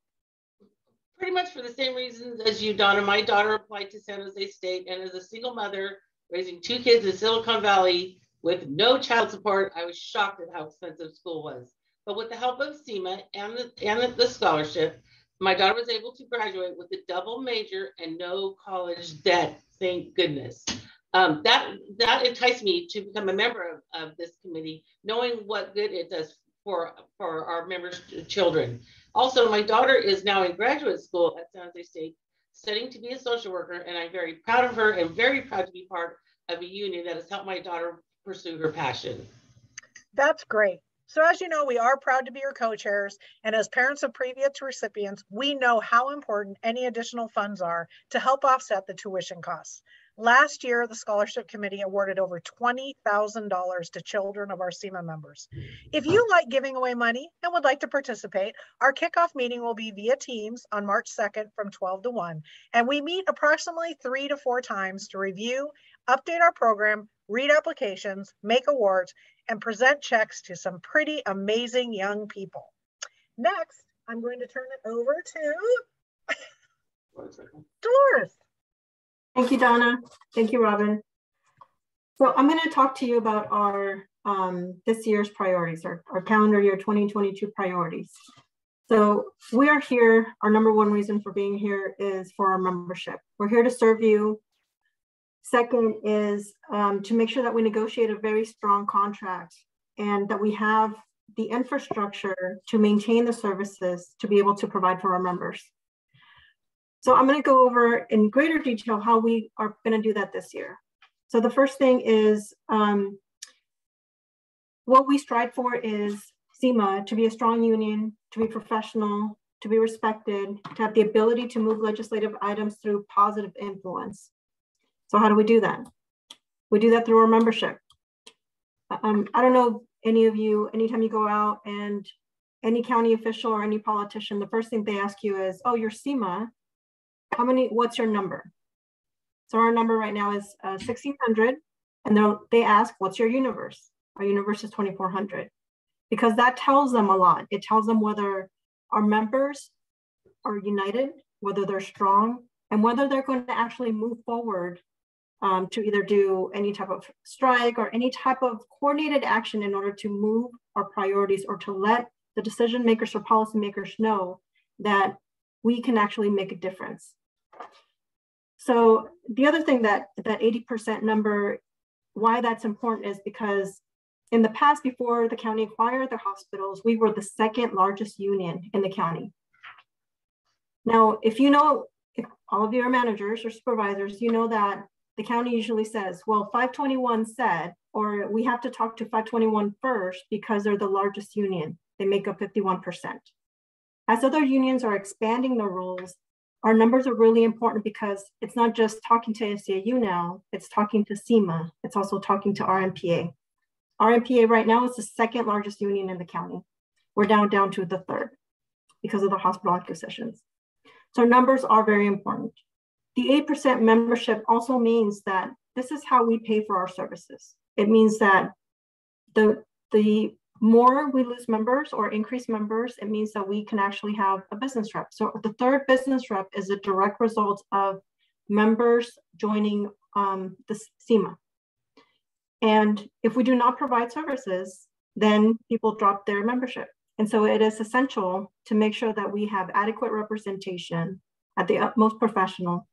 H: Pretty much for the same reasons as you, Donna. My daughter applied to San Jose State, and as a single mother raising 2 kids in Silicon Valley with no child support, I was shocked at how expensive school was. But with the help of CEMA and the scholarship, my daughter was able to graduate with a double major and no college debt. Thank goodness. That enticed me to become a member of this committee, knowing what good it does for our members' children. Also, my daughter is now in graduate school at San Jose State, studying to be a social worker, and I'm very proud of her and very proud to be part of a union that has helped my daughter pursue her passion.
D: That's great. So as you know, we are proud to be your co-chairs, and as parents of previous recipients, we know how important any additional funds are to help offset the tuition costs. Last year, the Scholarship Committee awarded over $20,000 to children of our CEMA members. If you like giving away money and would like to participate, our kickoff meeting will be via Teams on March 2nd from 12 to 1, and we meet approximately 3 to 4 times to review, update our program, read applications, make awards, and present checks to some pretty amazing young people. Next, I'm going to turn it over to Dolores.
A: Thank you, Donna. Thank you, Robin. So I'm going to talk to you about our this year's priorities, our calendar year 2022 priorities. So we are here, our number one reason for being here is for our membership. We're here to serve you. Second is to make sure that we negotiate a very strong contract and that we have the infrastructure to maintain the services to be able to provide for our members. So I'm going to go over in greater detail how we are going to do that this year. So the first thing is what we strive for is CEMA to be a strong union, to be professional, to be respected, to have the ability to move legislative items through positive influence. So how do we do that? We do that through our membership. I don't know any of you, anytime you go out and any county official or any politician, the first thing they ask you is, oh, you're CEMA. What's your number? So our number right now is 1,600, and they ask, what's your universe? Our universe is 2,400, because that tells them a lot. It tells them whether our members are united, whether they're strong, and whether they're going to actually move forward to either do any type of strike or any type of coordinated action in order to move our priorities or to let the decision makers or policymakers know that we can actually make a difference. So the other thing that 80% number, why that's important is because in the past, before the county acquired the hospitals, we were the second largest union in the county. Now, if all of you are managers or supervisors, you know that the county usually says, well, 521 said, or we have to talk to 521 first because they're the largest union. They make up 51%. As other unions are expanding the rules, our numbers are really important because it's not just talking to ACAU now, it's talking to CEMA. It's also talking to RMPA. RMPA right now is the second largest union in the county. We're down to the third because of the hospital acquisitions. So numbers are very important. The 8% membership also means that this is how we pay for our services. It means that the more we lose members or increase members, it means that we can actually have a business rep. So the third business rep is a direct result of members joining the CEMA. And if we do not provide services, then people drop their membership. And so it is essential to make sure that we have adequate representation at the utmost professional,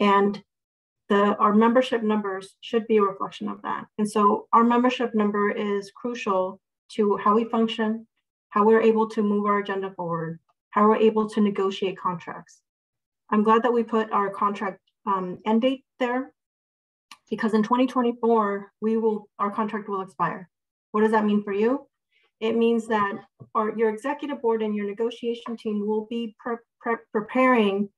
A: and our membership numbers should be a reflection of that. And so our membership number is crucial to how we function, how we're able to move our agenda forward, how we're able to negotiate contracts. I'm glad that we put our contract end date there, because in 2024, our contract will expire. What does that mean for you? It means that your executive board and your negotiation team will be preparing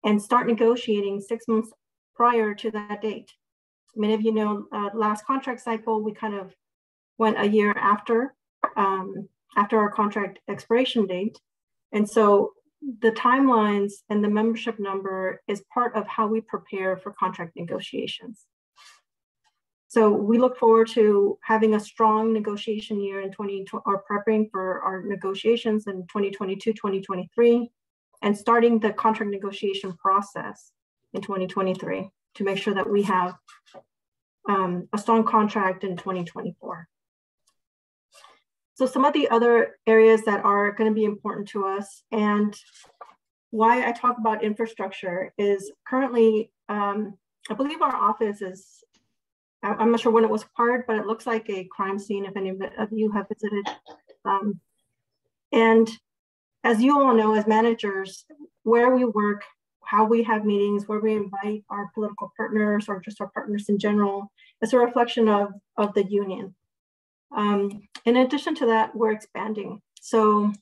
A: and start negotiating 6 months prior to that date. Many of you know, last contract cycle, we kind of went a year after our contract expiration date. And so the timelines and the membership number is part of how we prepare for contract negotiations. So we look forward to having a strong negotiation year in prepping for our negotiations in 2022, 2023, and starting the contract negotiation process in 2023 to make sure that we have a strong contract in 2024. So some of the other areas that are going to be important to us, and why I talk about infrastructure, is currently, I believe our office is, I'm not sure when it was acquired, but it looks like a crime scene if any of you have visited. And as you all know, as managers, where we work, how we have meetings, where we invite our political partners or just our partners in general, is a reflection of the union. In addition to that, we're expanding. So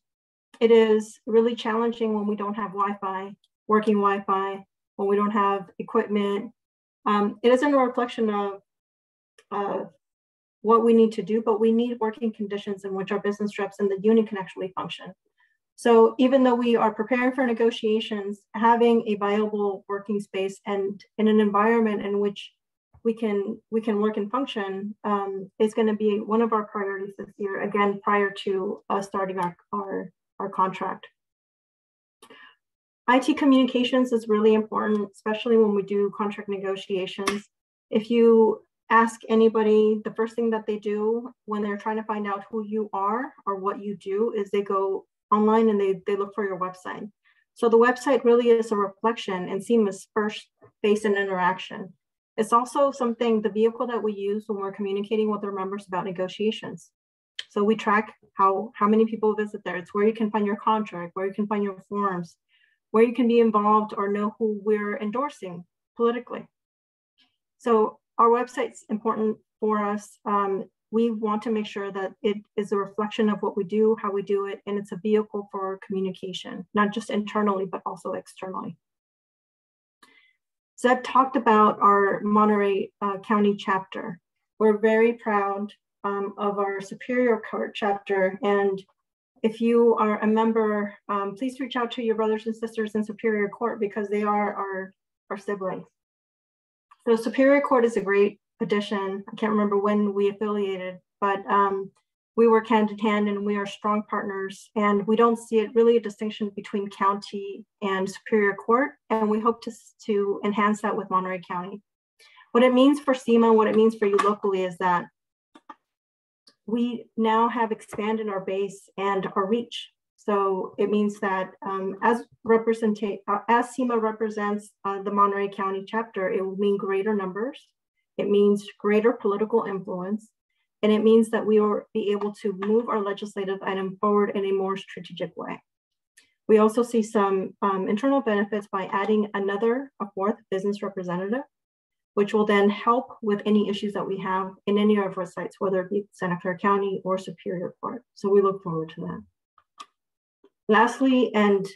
A: it is really challenging when we don't have Wi-Fi, working Wi-Fi, when we don't have equipment. It isn't a reflection of what we need to do, but we need working conditions in which our business reps and the union can actually function. So even though we are preparing for negotiations, having a viable working space and in an environment in which we can work and function is going to be one of our priorities this year, again, prior to us starting our contract. IT communications is really important, especially when we do contract negotiations. If you ask anybody, the first thing that they do when they're trying to find out who you are or what you do is they go online and they look for your website. So the website really is a reflection and CEMA's first face and interaction. It's also the vehicle that we use when we're communicating with our members about negotiations. So we track how many people visit there. It's where you can find your contract, where you can find your forms, where you can be involved or know who we're endorsing politically. So our website's important for us. We want to make sure that it is a reflection of what we do, how we do it, and it's a vehicle for communication, not just internally, but also externally. Zeb talked about our Monterey County chapter. We're very proud of our Superior Court chapter. And if you are a member, please reach out to your brothers and sisters in Superior Court because they are our siblings. So Superior Court is a great addition. I can't remember when we affiliated, but we work hand in hand and we are strong partners, and we don't see it really a distinction between county and Superior Court, and we hope to enhance that with Monterey County. What it means for CEMA, what it means for you locally is that we now have expanded our base and our reach. So it means that as CEMA represents the Monterey County chapter, it will mean greater numbers. It means greater political influence, and it means that we will be able to move our legislative item forward in a more strategic way. We also see some internal benefits by adding a fourth business representative, which will then help with any issues that we have in any of our sites, whether it be Santa Clara County or Superior Court. So we look forward to that. Lastly, and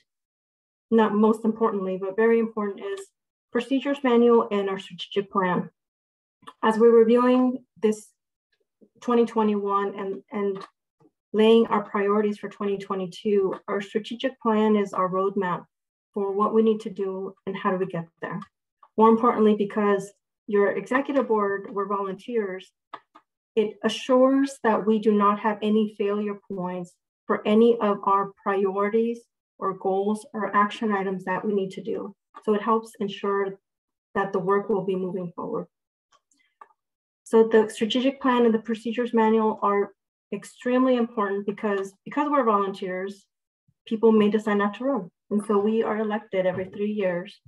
A: not most importantly, but very important, is procedures manual and our strategic plan. As we're reviewing this 2021 and laying our priorities for 2022, our strategic plan is our roadmap for what we need to do and how do we get there. More importantly, because your executive board were volunteers, It assures that we do not have any failure points for any of our priorities or goals or action items that we need to do. So it helps ensure that the work will be moving forward. So the strategic plan and the procedures manual are extremely important because we're volunteers, people may decide not to run. And so we are elected every 3 years.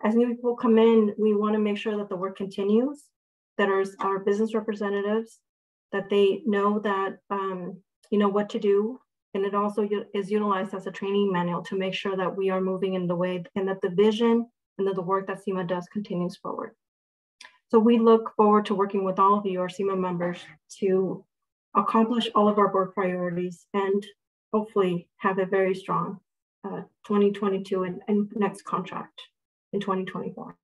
A: As new people come in, we want to make sure that the work continues, that our business representatives, that they know that, what to do. And it also is utilized as a training manual to make sure that we are moving in the way and that the vision and that the work that CEMA does continues forward. So we look forward to working with all of you, our CEMA members, to accomplish all of our board priorities and hopefully have a very strong 2022 and next contract in 2024.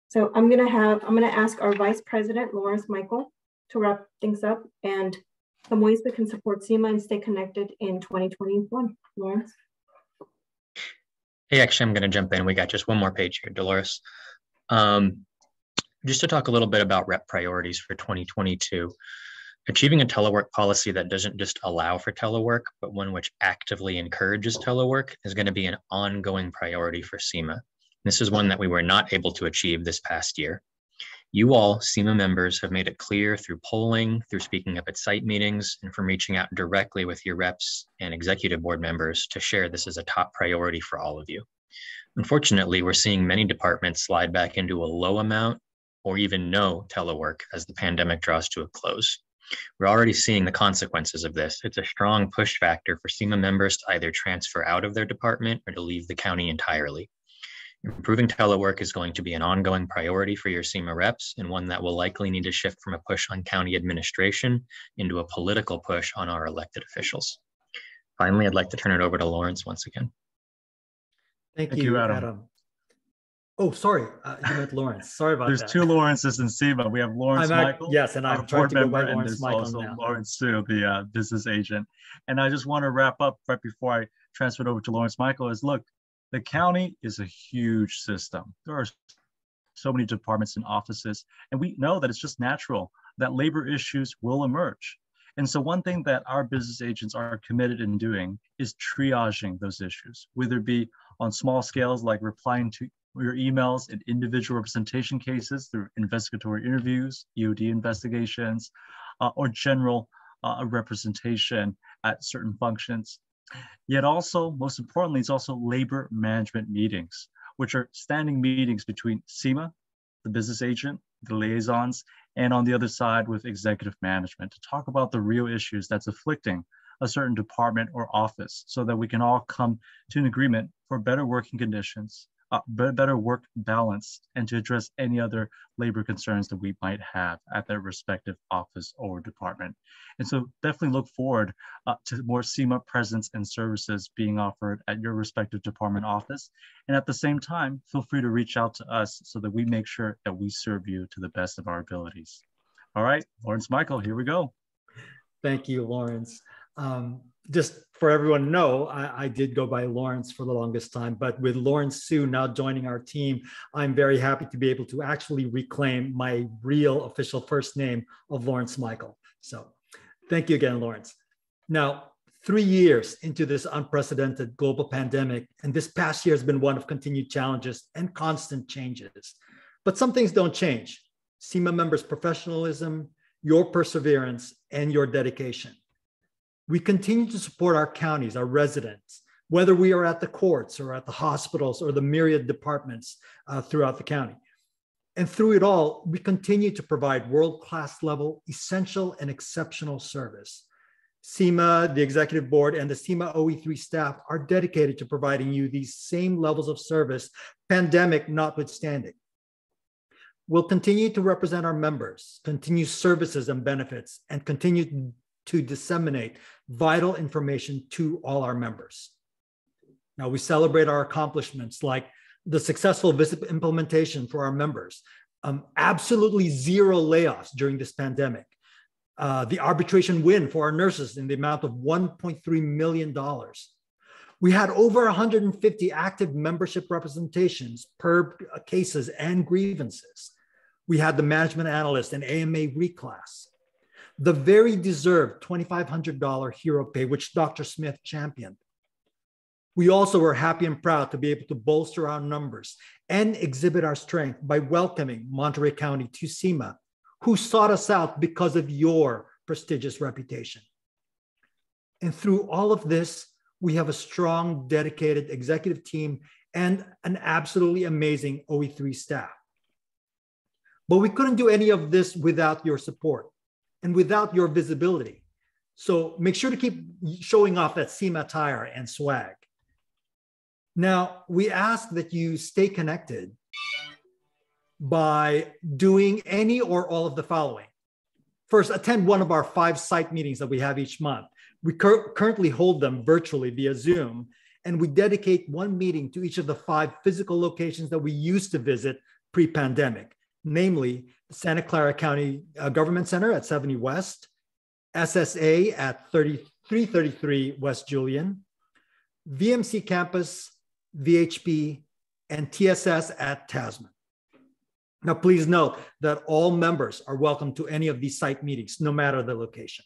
A: So I'm gonna ask our Vice President, Lawrence Michael, to wrap things up and some ways we can support CEMA and stay connected in 2021. Lawrence?
K: Hey, actually, I'm going to jump in. We got just one more page here, Dolores. Just to talk a little bit about rep priorities for 2022. Achieving a telework policy that doesn't just allow for telework, but one which actively encourages telework is going to be an ongoing priority for CEMA. This is one that we were not able to achieve this past year. You all, CEMA members, have made it clear through polling, through speaking up at site meetings, and from reaching out directly with your reps and executive board members to share this as a top priority for all of you. Unfortunately, we're seeing many departments slide back into a low amount or even no telework as the pandemic draws to a close. We're already seeing the consequences of this. It's a strong push factor for CEMA members to either transfer out of their department or to leave the county entirely. Improving telework is going to be an ongoing priority for your CEMA reps and one that will likely need to shift from a push on county administration into a political push on our elected officials. Finally, I'd like to turn it over to Lawrence once again.
C: Thank you, Adam. Oh, sorry, you meant Lawrence. Sorry about that.
L: There's two Lawrences in CEMA. We have Lawrence Michael.
C: Yes, and I'm trying to go by Lawrence Michael
L: also
C: now.
L: Lawrence Sue, the business agent. And I just want to wrap up right before I transfer it over to Lawrence Michael is, look, the county is a huge system. There are so many departments and offices, and we know that it's just natural that labor issues will emerge. And so one thing that our business agents are committed in doing is triaging those issues, whether it be on small scales like replying to your emails in individual representation cases through investigatory interviews, EOD investigations, or general representation at certain functions. Yet also, most importantly, it's also labor management meetings, which are standing meetings between CEMA, the business agent, the liaisons, and on the other side with executive management to talk about the real issues that's afflicting a certain department or office so that we can all come to an agreement for better working conditions, better work balance, and to address any other labor concerns that we might have at their respective office or department. And so definitely look forward to more CEMA presence and services being offered at your respective department office. And at the same time, feel free to reach out to us so that we make sure that we serve you to the best of our abilities. All right, Lawrence Michael, here we go.
C: Thank you, Lawrence. Just for everyone to know, I did go by Lawrence for the longest time, but with Lawrence Sue now joining our team, I'm very happy to be able to actually reclaim my real official first name of Lawrence Michael. So thank you again, Lawrence. Now, 3 years into this unprecedented global pandemic, and this past year has been one of continued challenges and constant changes. But some things don't change. CEMA members' professionalism, your perseverance, and your dedication. We continue to support our counties, our residents, whether we are at the courts or at the hospitals or the myriad departments throughout the county. And through it all, we continue to provide world-class level, essential and exceptional service. CEMA, the executive board, and the CEMA OE3 staff are dedicated to providing you these same levels of service, pandemic notwithstanding. We'll continue to represent our members, continue services and benefits, and continue to disseminate vital information to all our members. Now, we celebrate our accomplishments like the successful visit implementation for our members, absolutely zero layoffs during this pandemic, the arbitration win for our nurses in the amount of $1.3 million. We had over 150 active membership representations per cases and grievances. We had the management analyst and AMA reclass, the very deserved $2,500 hero pay, which Dr. Smith championed. We also were happy and proud to be able to bolster our numbers and exhibit our strength by welcoming Monterey County to CEMA, who sought us out because of your prestigious reputation. And through all of this, we have a strong, dedicated executive team and an absolutely amazing OE3 staff. But we couldn't do any of this without your support and without your visibility. So make sure to keep showing off that CEMA attire and swag. Now, we ask that you stay connected by doing any or all of the following. First, attend one of our 5 site meetings that we have each month. We currently hold them virtually via Zoom, and we dedicate one meeting to each of the 5 physical locations that we used to visit pre-pandemic, namely the Santa Clara County Government Center at 70 West, SSA at 333 West Julian, VMC Campus, VHP, and TSS at Tasman. Now, please note that all members are welcome to any of these site meetings, no matter the location.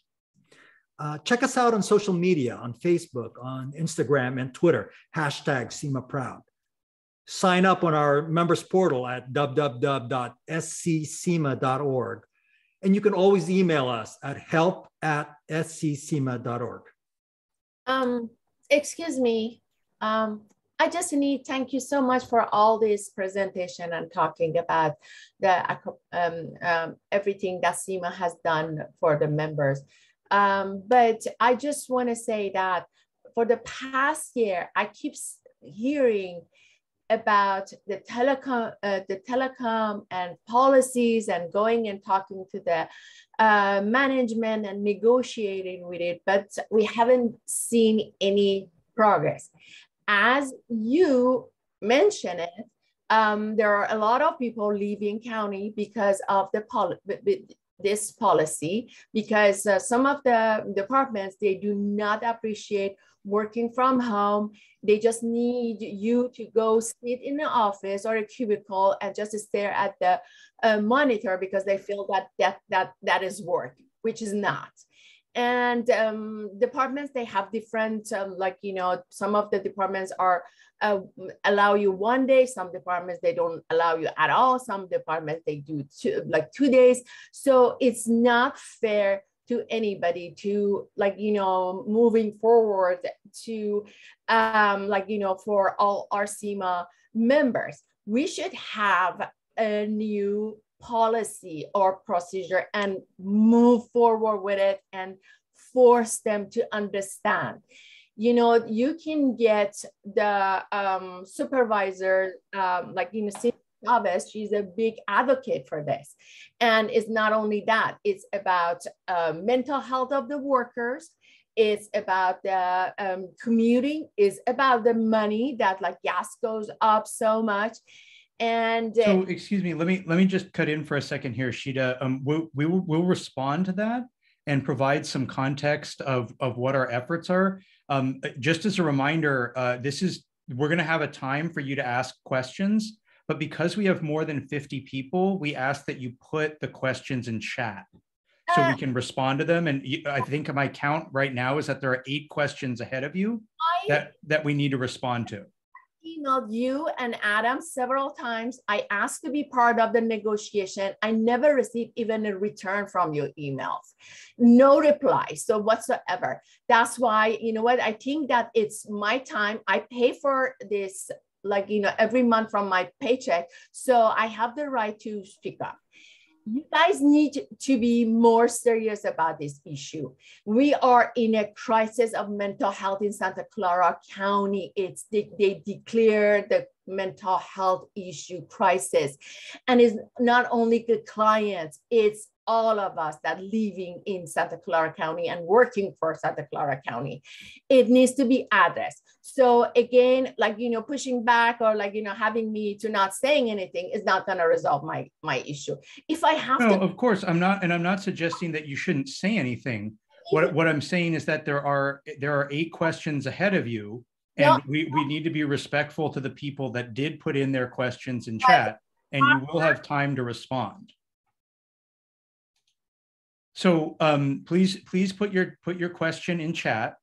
C: Check us out on social media, on Facebook, on Instagram, and Twitter, #CEMAProud. Sign up on our members portal at www.sccema.org. And you can always email us at help@sccema.org.
M: Excuse me. I just need, thank you so much for all this presentation and talking about the everything that CEMA has done for the members. But I just want to say that for the past year, I keep hearing about the telecom and policies and going and talking to the management and negotiating with it, but we haven't seen any progress. As you mentioned it, there are a lot of people leaving county because of this policy, because some of the departments, they do not appreciate working from home. They just need you to go sit in the office or a cubicle and just stare at the monitor because they feel that is work, which is not. And departments, they have different, like, you know, some of the departments are allow you 1 day, some departments, they don't allow you at all. Some departments, they do 2 days. So it's not fair to anybody to, like, you know, moving forward to, like, you know, for all our CEMA members, we should have a new policy or procedure and move forward with it and force them to understand. You know, you can get the supervisor, like, you know, Chavez, she's a big advocate for this. And it's not only that, it's about mental health of the workers. It's about the commuting, it's about the money that, like, gas goes up so much. And
J: so, excuse me, let me just cut in for a second here, Sheeta. We'll respond to that and provide some context of what our efforts are. Just as a reminder, we're going to have a time for you to ask questions, but because we have more than 50 people, we ask that you put the questions in chat so we can respond to them. And I think my count right now is that there are 8 questions ahead of you that we need to respond to.
M: Emailed you and Adam several times. I asked to be part of the negotiation. I never received even a return from your emails. No reply, so whatsoever. That's why, you know what, I think that it's my time. I pay for this, like, you know, every month from my paycheck. So I have the right to speak up. You guys need to be more serious about this issue. We are in a crisis of mental health in Santa Clara County. They declared the mental health issue crisis. And it's not only the clients, it's all of us that living in Santa Clara County and working for Santa Clara County. It needs to be addressed. So again, like, you know, pushing back or, like, you know, having me to not saying anything is not going to resolve my issue. If I have to,
J: of course, I'm not suggesting that you shouldn't say anything. What I'm saying is that there are 8 questions ahead of you, and we need to be respectful to the people that did put in their questions in chat. and you will have time to respond. So please put your question in chat,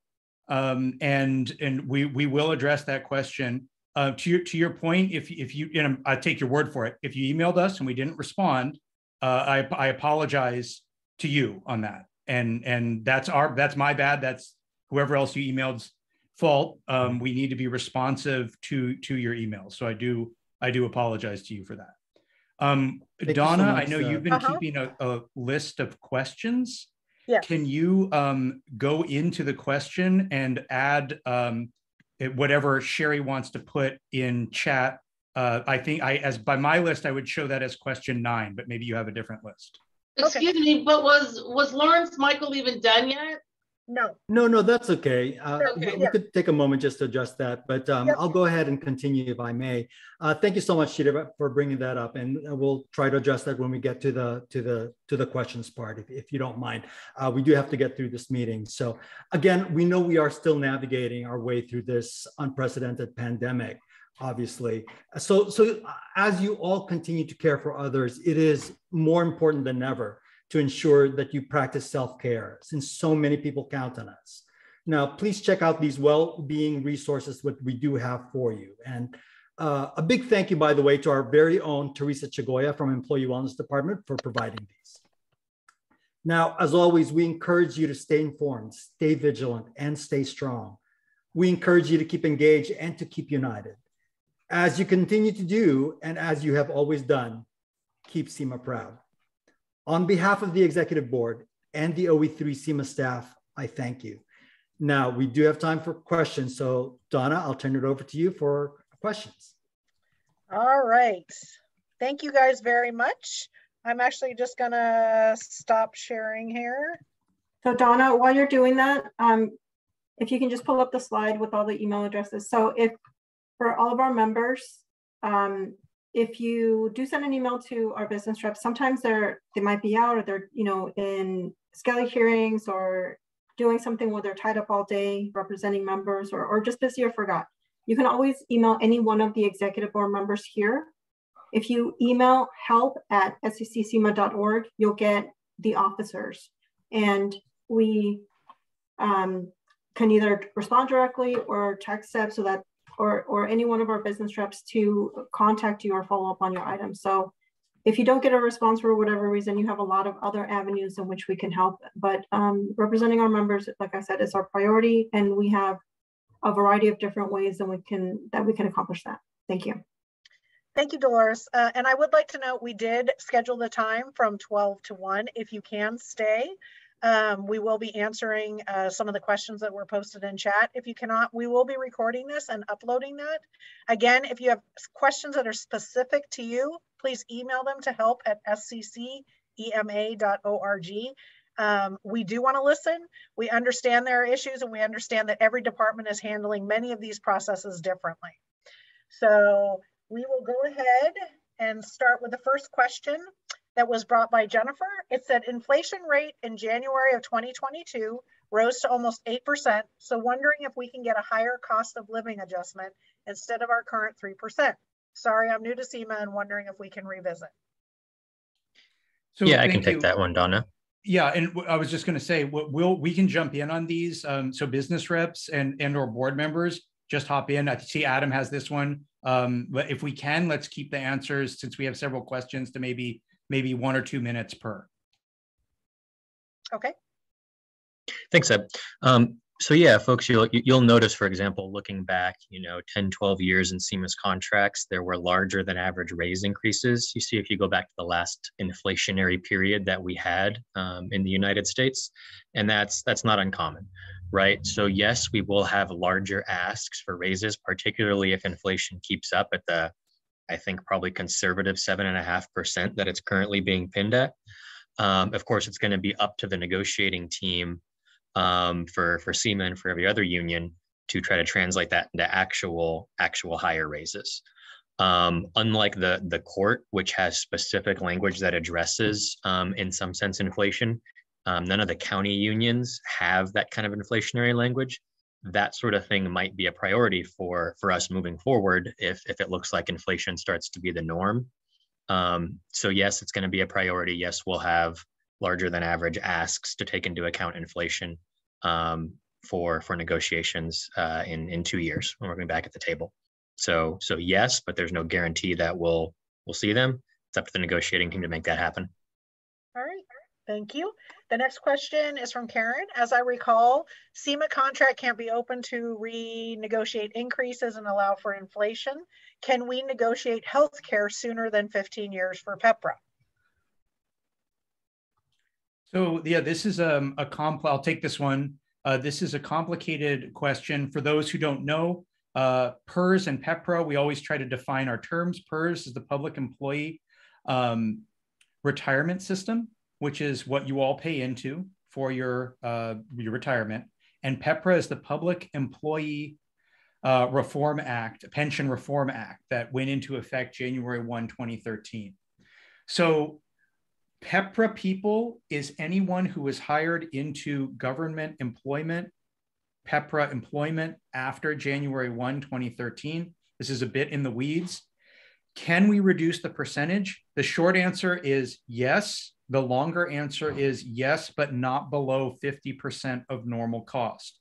J: and we will address that question. To your point, if you, I take your word for it. If you emailed us and we didn't respond, I apologize to you on that, and that's my bad. That's whoever else you emailed's fault. We need to be responsive to your emails. So I do apologize to you for that. Donna, so I know you've been keeping a list of questions.
D: Yes.
J: Can you go into the question and add whatever Sherry wants to put in chat? I think as by my list, I would show that as question 9, but maybe you have a different list.
H: Excuse me, but was Lawrence Michael even done yet?
D: No,
C: that's okay. We could take a moment just to adjust that, but I'll go ahead and continue if I may. Thank you so much, Sheeta, for bringing that up, and we'll try to adjust that when we get to the questions part, if you don't mind. We do have to get through this meeting. So again, we know we are still navigating our way through this unprecedented pandemic, obviously. So as you all continue to care for others, it is more important than ever to ensure that you practice self-care, since so many people count on us. Now, please check out these well-being resources that we do have for you. And a big thank you, by the way, to our very own Teresa Chagoya from Employee Wellness Department for providing these. Now, as always, we encourage you to stay informed, stay vigilant, and stay strong. We encourage you to keep engaged and to keep united. As you continue to do, and as you have always done, keep CEMA proud. On behalf of the Executive Board and the OE3 CEMA staff, I thank you. Now, we do have time for questions. So Donna, I'll turn it over to you for questions.
D: All right. Thank you guys very much. I'm actually just gonna stop sharing here.
A: So Donna, while you're doing that, if you can just pull up the slide with all the email addresses. So if for all of our members, if you do send an email to our business reps, sometimes they might be out, or they're in scaly hearings or doing something where they're tied up all day representing members, or just busy or forgot. You can always email any one of the executive board members here. If you email help@sccema.org, you'll get the officers, and we can either respond directly or text them so that or any one of our business reps to contact you or follow up on your items. So if you don't get a response for whatever reason, you have a lot of other avenues in which we can help. But representing our members, like I said, is our priority, and we have a variety of different ways that we can accomplish that. Thank you.
D: Thank you, Dolores. And I would like to note, we did schedule the time from 12 to 1. If you can stay, we will be answering some of the questions that were posted in chat. If you cannot, we will be recording this and uploading that. Again, if you have questions that are specific to you, please email them to help@sccema.org. We do want to listen. We understand there are issues, and we understand that every department is handling many of these processes differently. So we will go ahead and start with the first question that was brought by Jennifer. It said, inflation rate in January of 2022 rose to almost 8%. So wondering if we can get a higher cost of living adjustment instead of our current 3%. Sorry, I'm new to CEMA and wondering if we can revisit.
K: So yeah, I can take that one, Donna.
J: Yeah, and I was just going to say, we can jump in on these. So business reps and or board members, just hop in. I see Adam has this one. But if we can, let's keep the answers, since we have several questions, to maybe 1 or 2 minutes per.
D: Okay.
K: Thanks, Eb. So yeah, folks, you'll notice, for example, looking back, 10, 12 years in CEMA's contracts, there were larger than average raise increases. You see, if you go back to the last inflationary period that we had in the United States, and that's not uncommon, right? So yes, we will have larger asks for raises, particularly if inflation keeps up at the, I think, probably conservative 7.5% that it's currently being pinned at. Of course, it's going to be up to the negotiating team for CEMA and for every other union to try to translate that into actual higher raises. Unlike the court, which has specific language that addresses, in some sense, inflation, none of the county unions have that kind of inflationary language. That sort of thing might be a priority for us moving forward if it looks like inflation starts to be the norm. So yes, it's going to be a priority. Yes, we'll have larger than average asks to take into account inflation for negotiations in 2 years when we're going to be back at the table. So yes, but there's no guarantee that we'll see them. It's up to the negotiating team to make that happen.
D: All right, thank you. The next question is from Karen. As I recall, CEMA contract can't be open to renegotiate increases and allow for inflation. Can we negotiate healthcare sooner than 15 years for PEPRA?
J: So yeah, this is I'll take this one. This is a complicated question. For those who don't know, PERS and PEPRA, we always try to define our terms. PERS is the Public Employee Retirement System, which is what you all pay into for your retirement. And PEPRA is the Public Employee Reform Act, Pension Reform Act that went into effect January 1, 2013. So PEPRA people is anyone who is hired into government employment, PEPRA employment after January 1, 2013. This is a bit in the weeds. Can we reduce the percentage? The short answer is yes. The longer answer is yes, but not below 50% of normal cost.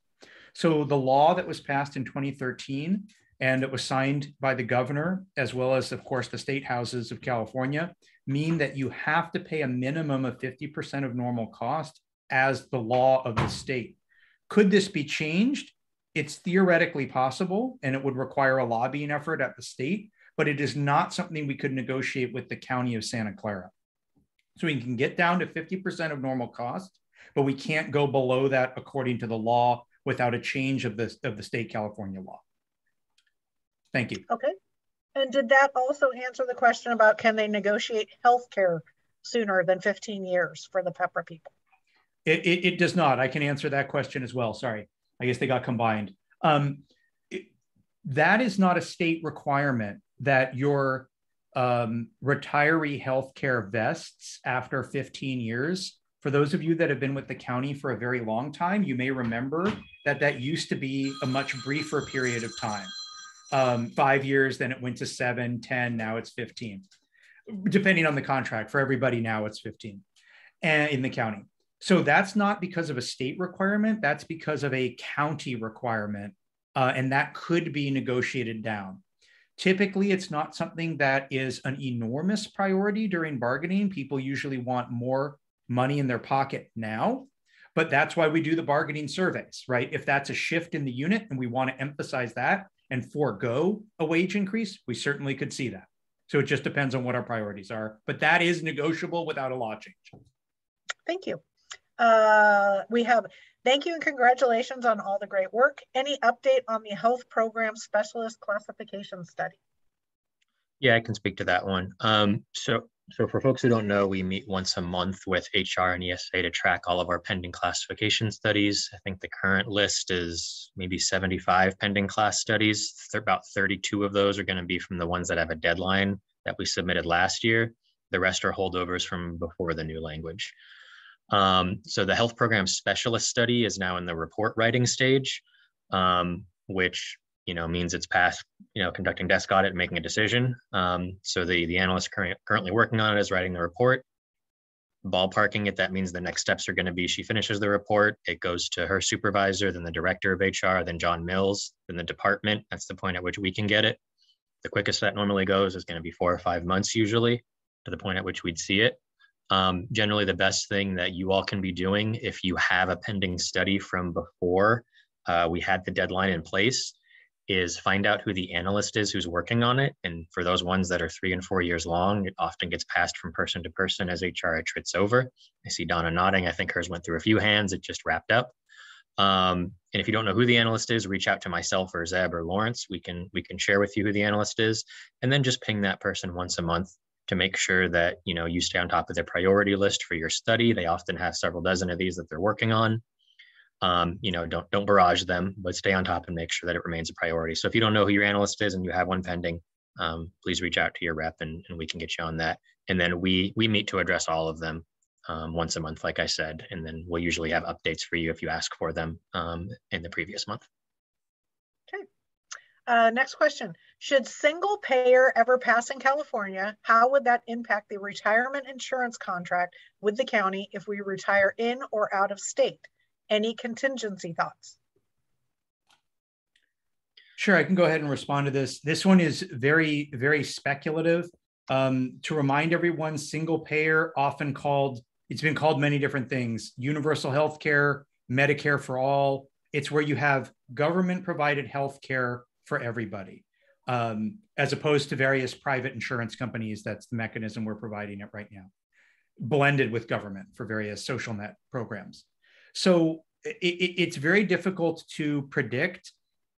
J: So the law that was passed in 2013, and it was signed by the governor, as well as, of course, the state houses of California, mean that you have to pay a minimum of 50% of normal cost as the law of the state. Could this be changed? It's theoretically possible, and it would require a lobbying effort at the state, but it is not something we could negotiate with the county of Santa Clara. So we can get down to 50% of normal cost, but we can't go below that according to the law without a change of the state California law. Thank you.
D: Okay. And did that also answer the question about can they negotiate healthcare sooner than 15 years for the PEPRA people?
J: It does not. I can answer that question as well. Sorry. I guess they got combined. That is not a state requirement that your retiree healthcare vests after 15 years. For those of you that have been with the county for a very long time, you may remember that used to be a much briefer period of time. 5 years, then it went to 7, 10, now it's 15. Depending on the contract, for everybody now it's 15 and in the county. So that's not because of a state requirement, that's because of a county requirement, and that could be negotiated down. Typically, it's not something that is an enormous priority during bargaining. People usually want more money in their pocket now, but that's why we do the bargaining surveys, right? If that's a shift in the unit and we want to emphasize that and forego a wage increase, we certainly could see that. So it just depends on what our priorities are, but that is negotiable without a law change.
D: Thank you. We have thank you and congratulations on all the great work. Any update on the health program specialist classification study?
K: Yeah, I can speak to that one. So for folks who don't know, we meet once a month with HR and ESA to track all of our pending classification studies. I think the current list is maybe 75 pending class studies. About 32 of those are going to be from the ones that have a deadline that we submitted last year. The rest are holdovers from before the new language. So the health program specialist study is now in the report writing stage, which means it's past conducting desk audit and making a decision. So the analyst currently working on it is writing the report. Ballparking it, that means the next steps are going to be she finishes the report, it goes to her supervisor, then the director of HR, then John Mills, then the department. That's the point at which we can get it. The quickest that normally goes is going to be 4 or 5 months usually, to the point at which we'd see it. Generally, the best thing that you all can be doing if you have a pending study from before we had the deadline in place is find out who the analyst is who's working on it. And for those ones that are 3 and 4 years long, it often gets passed from person to person as HR trits over. I see Donna nodding. I think hers went through a few hands. It just wrapped up. And if you don't know who the analyst is, reach out to myself or Zeb or Lawrence. We can share with you who the analyst is, and then just ping that person once a month to make sure that you stay on top of their priority list for your study. They often have several dozen of these that they're working on. Don't barrage them, but stay on top and make sure that it remains a priority. So if you don't know who your analyst is and you have one pending, please reach out to your rep and we can get you on that. And then we meet to address all of them once a month, like I said, and then we'll usually have updates for you if you ask for them in the previous month.
D: Okay. Next question. Should single payer ever pass in California, how would that impact the retirement insurance contract with the county if we retire in or out of state? Any contingency thoughts?
J: Sure, I can go ahead and respond to this. This one is very, very speculative. To remind everyone, single payer, often called, it's been called many different things: universal health care, Medicare for all. It's where you have government provided health care for everybody, as opposed to various private insurance companies. That's the mechanism we're providing it right now, blended with government for various social net programs. So it's very difficult to predict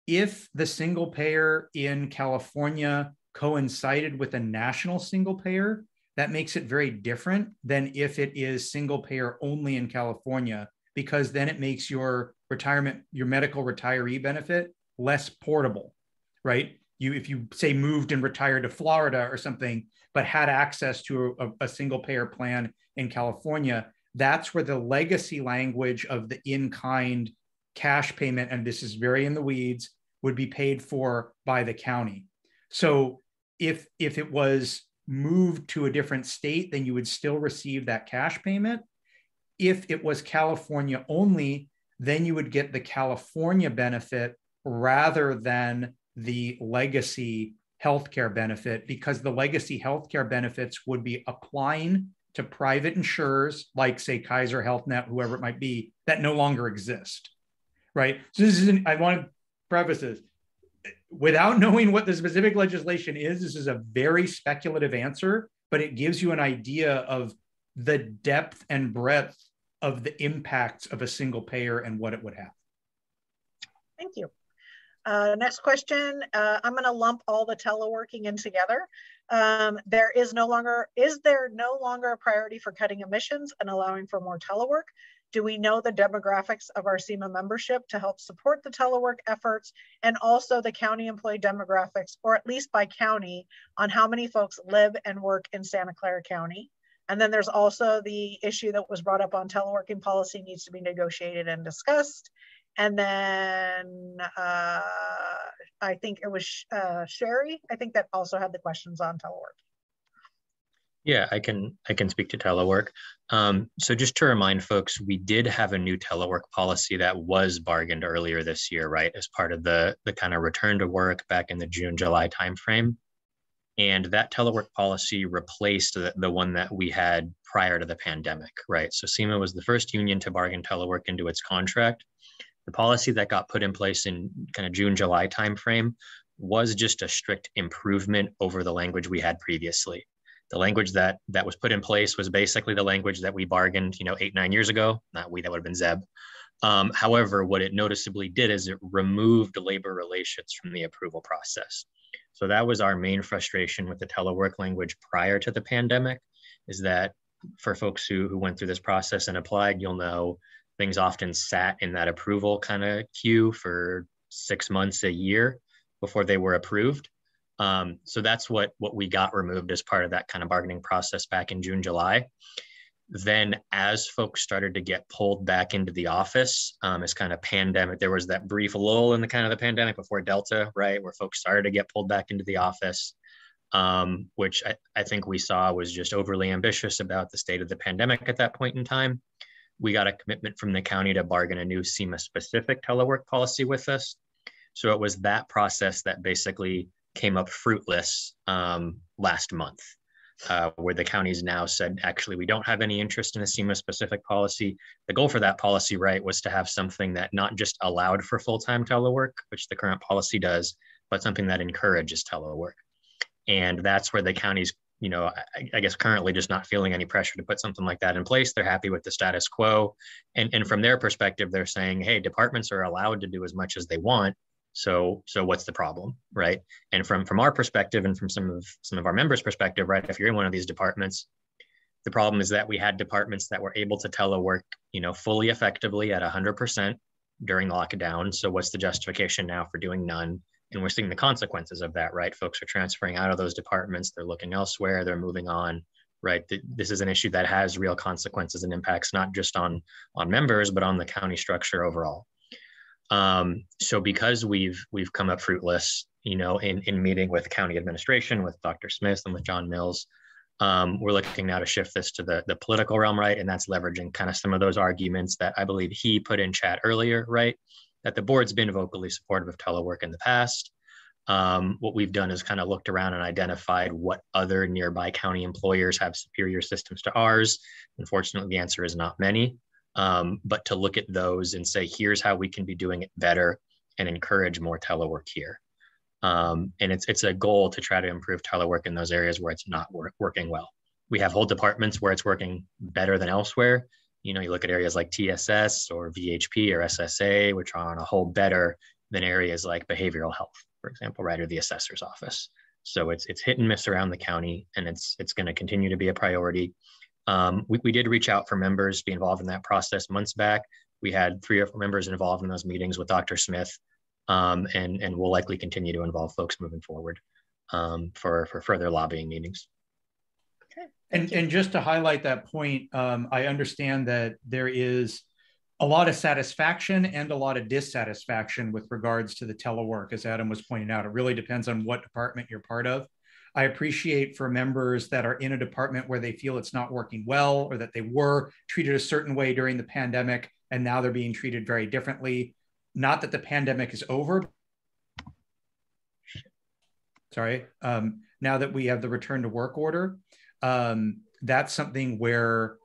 J: if the single payer in California coincided with a national single payer. That makes it very different than if it is single payer only in California, because then it makes your retirement, your medical retiree benefit less portable, right? If you say moved and retired to Florida or something, but had access to a single payer plan in California, that's where the legacy language of the in-kind cash payment, and this is very in the weeds, would be paid for by the county. So if it was moved to a different state, then you would still receive that cash payment. If it was California only, then you would get the California benefit rather than the legacy healthcare benefit, because the legacy healthcare benefits would be applying to private insurers like, say, Kaiser, HealthNet, whoever it might be, that no longer exist, right? So this is, I want to preface this, without knowing what the specific legislation is, this is a very speculative answer, but it gives you an idea of the depth and breadth of the impacts of a single payer and what it would have.
D: Thank you. Next question. I'm going to lump all the teleworking in together. Is there no longer a priority for cutting emissions and allowing for more telework? Do we know the demographics of our CEMA membership to help support the telework efforts, and also the county employee demographics, or at least by county, on how many folks live and work in Santa Clara County? And then there's also the issue that was brought up on teleworking policy needs to be negotiated and discussed. And then I think it was Sherry, I think, that also had the questions on telework.
K: Yeah, I can speak to telework. So just to remind folks, we did have a new telework policy that was bargained earlier this year, right, as part of the kind of return to work back in the June, July timeframe. And that telework policy replaced the one that we had prior to the pandemic, right? So CEMA was the first union to bargain telework into its contract. The policy that got put in place in kind of June, July timeframe was just a strict improvement over the language we had previously. The language that was put in place was basically the language that we bargained, 8-9 years ago. Not we, that would have been Zeb. However, what it noticeably did is it removed labor relations from the approval process. So that was our main frustration with the telework language prior to the pandemic, is that for folks who went through this process and applied, you'll know things often sat in that approval kind of queue for 6 months, a year before they were approved. So that's what we got removed as part of that kind of bargaining process back in June, July. Then as folks started to get pulled back into the office, as kind of pandemic, there was that brief lull in the kind of the pandemic before Delta, right, where folks started to get pulled back into the office, which I think we saw was just overly ambitious about the state of the pandemic at that point in time. We got a commitment from the county to bargain a new CEMA specific telework policy with us. So it was that process that basically came up fruitless last month, where the counties now said, actually, we don't have any interest in a CEMA specific policy. The goal for that policy, right, was to have something that not just allowed for full-time telework, which the current policy does, but something that encourages telework. And that's where the counties, I guess currently just not feeling any pressure to put something like that in place. They're happy with the status quo. And from their perspective, they're saying, hey, departments are allowed to do as much as they want. So what's the problem, right? And from our perspective, and from some of our members' perspective, right, if you're in one of these departments, the problem is that we had departments that were able to telework, fully effectively at 100% during lockdown. So what's the justification now for doing none? And we're seeing the consequences of that, right? Folks are transferring out of those departments. They're looking elsewhere. They're moving on, right? This is an issue that has real consequences and impacts, not just on members, but on the county structure overall. So because we've come up fruitless, you know, in meeting with county administration, with Dr. Smith and with John Mills, we're looking now to shift this to the political realm, right? And that's leveraging kind of some of those arguments that I believe he put in chat earlier, right? That the board's been vocally supportive of telework in the past. What we've done is kind of looked around and identified what other nearby county employers have superior systems to ours. Unfortunately, the answer is not many. But to look at those and say, here's how we can be doing it better and encourage more telework here. And it's a goal to try to improve telework in those areas where it's not working well. We have whole departments where it's working better than elsewhere. You know, you look at areas like TSS or VHP or SSA, which are on a whole better than areas like behavioral health, for example, right, or the assessor's office. So it's hit and miss around the county, and it's going to continue to be a priority. We did reach out for members to be involved in that process months back. We had 3 or 4 members involved in those meetings with Dr. Smith, and we'll likely continue to involve folks moving forward for further lobbying meetings.
J: Okay. And just to highlight that point, I understand that there is a lot of satisfaction and a lot of dissatisfaction with regards to the telework, as Adam was pointing out. It really depends on what department you're part of. I appreciate for members that are in a department where they feel it's not working well, or that they were treated a certain way during the pandemic and now they're being treated very differently. Not that the pandemic is over. Sorry. Now that we have the return to work order, that's something where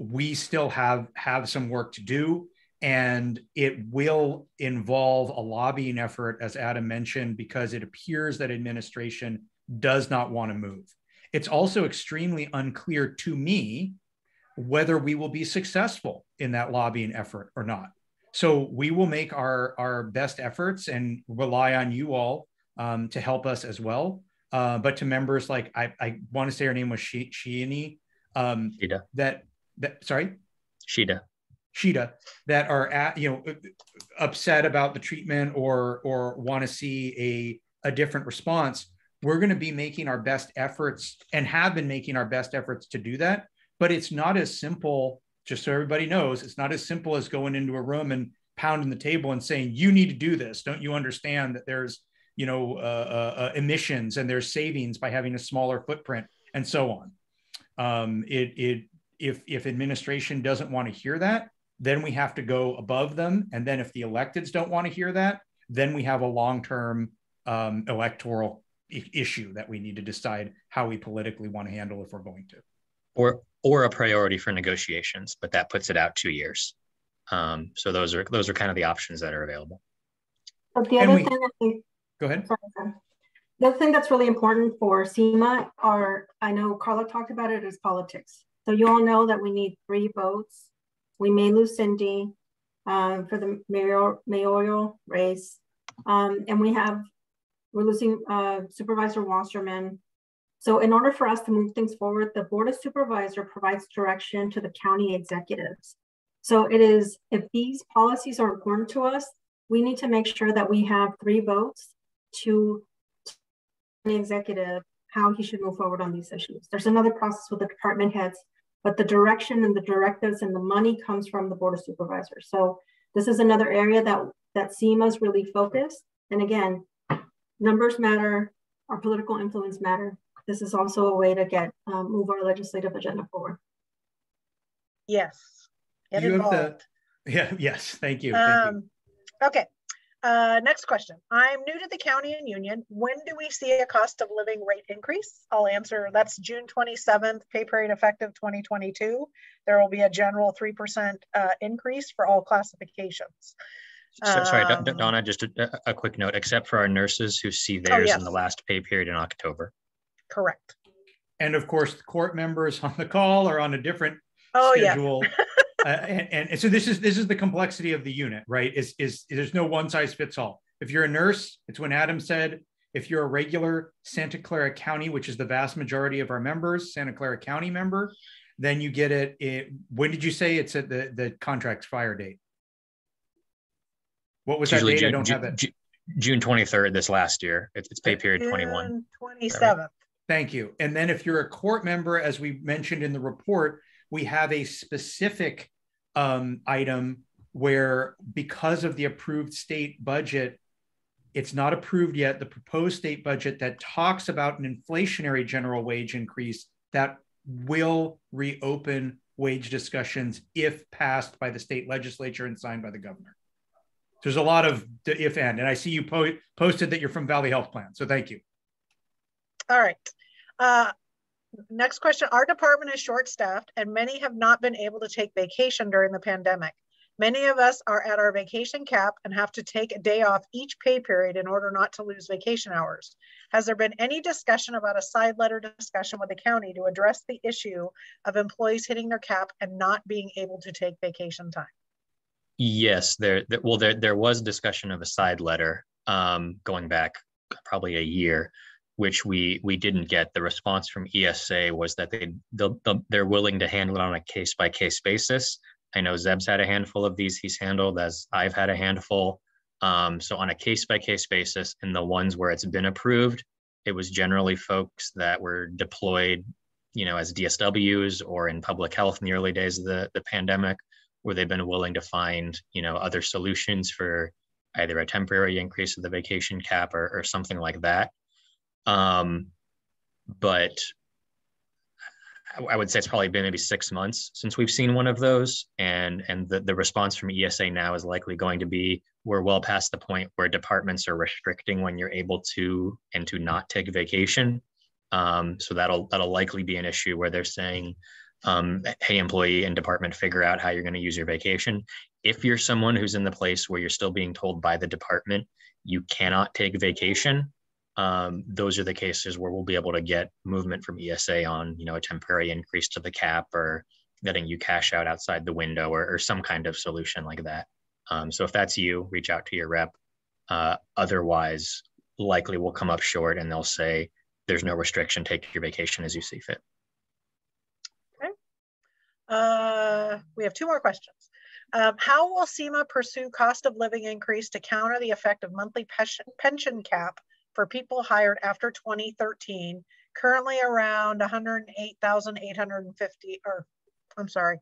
J: we still have some work to do, and it will involve a lobbying effort, as Adam mentioned, because it appears that administration does not want to move. It's also extremely unclear to me whether we will be successful in that lobbying effort or not. So we will make our best efforts and rely on you all to help us as well. But to members like, I want to say her name was Sheena,
K: Shida.
J: Sorry?
K: Shida,
J: that are upset about the treatment or want to see a different response. We're going to be making our best efforts and have been making our best efforts to do that. But it's not as simple, just so everybody knows, it's not as simple as going into a room and pounding the table and saying, you need to do this. Don't you understand that there's, emissions and there's savings by having a smaller footprint and so on. If administration doesn't want to hear that, then we have to go above them. And then if the electeds don't want to hear that, then we have a long-term electoral issue that we need to decide how we politically want to handle if we're going to.
K: Or a priority for negotiations, but that puts it out 2 years. So those are kind of the options that are available.
A: But the other thing I think,
J: go ahead.
A: Sorry. The other thing that's really important for CEMA I know Carla talked about it, is politics. So you all know that we need 3 votes. We may lose Cindy for the mayoral race. And we're losing Supervisor Wasserman. So in order for us to move things forward, the Board of Supervisors provides direction to the county executives. So it is, if these policies are important to us, we need to make sure that we have 3 votes to the executive how he should move forward on these issues. There's another process with the department heads, but the direction and the directives and the money comes from the Board of Supervisors. So this is another area that CEMA is really focused. And again, numbers matter, our political influence matter. This is also a way to move our legislative agenda forward.
D: Yes. Get involved.
J: Yes, thank you.
D: Okay. Next question. I'm new to the county and union. When do we see a cost of living rate increase? I'll answer. That's June 27th, pay period effective 2022. There will be a general 3% increase for all classifications.
K: So, sorry, Donna, just a quick note, except for our nurses who see theirs in the last pay period in October.
D: Correct.
J: And of course, the court members on the call are on a different schedule. And so this is the complexity of the unit, right? Is there's no one size fits all. If you're a nurse, it's when Adam said. If you're a regular Santa Clara County, which is the vast majority of our members, Santa Clara County member, then you get it. When did you say it's at the contract's fire date? What was that date? I don't have it.
K: June 23rd this last year. It's pay period 21.
D: 27th.
J: Thank you. And then if you're a court member, as we mentioned in the report, we have a specific item where because of the approved state budget, it's not approved yet, the proposed state budget that talks about an inflationary general wage increase that will reopen wage discussions if passed by the state legislature and signed by the governor. There's a lot of if and I see you posted that you're from Valley Health Plan, so thank you.
D: All right. Next question. Our department is short-staffed and many have not been able to take vacation during the pandemic. Many of us are at our vacation cap and have to take a day off each pay period in order not to lose vacation hours. Has there been any discussion about a side letter discussion with the county to address the issue of employees hitting their cap and not being able to take vacation time?
K: Yes, there was discussion of a side letter going back probably a year, which we didn't get. The response from ESA was that they're willing to handle it on a case-by-case basis. I know Zeb's had a handful of these he's handled, as I've had a handful. So on a case-by-case basis, and the ones where it's been approved, it was generally folks that were deployed, as DSWs or in public health in the early days of the pandemic, where they've been willing to find, other solutions for either a temporary increase of the vacation cap or something like that. But I would say it's probably been maybe 6 months since we've seen one of those. And the response from ESA now is likely going to be, we're well past the point where departments are restricting when you're able to and to not take vacation. So that'll likely be an issue where they're saying, hey, employee and department, figure out how you're going to use your vacation. If you're someone who's in the place where you're still being told by the department you cannot take vacation, those are the cases where we'll be able to get movement from ESA on, a temporary increase to the cap or letting you cash out outside the window or some kind of solution like that. So if that's you, reach out to your rep. Otherwise, likely we'll come up short and they'll say, there's no restriction, take your vacation as you see fit.
D: Okay. We have 2 more questions. How will CEMA pursue cost of living increase to counter the effect of monthly pension cap for people hired after 2013, currently around 108,850, or I'm sorry,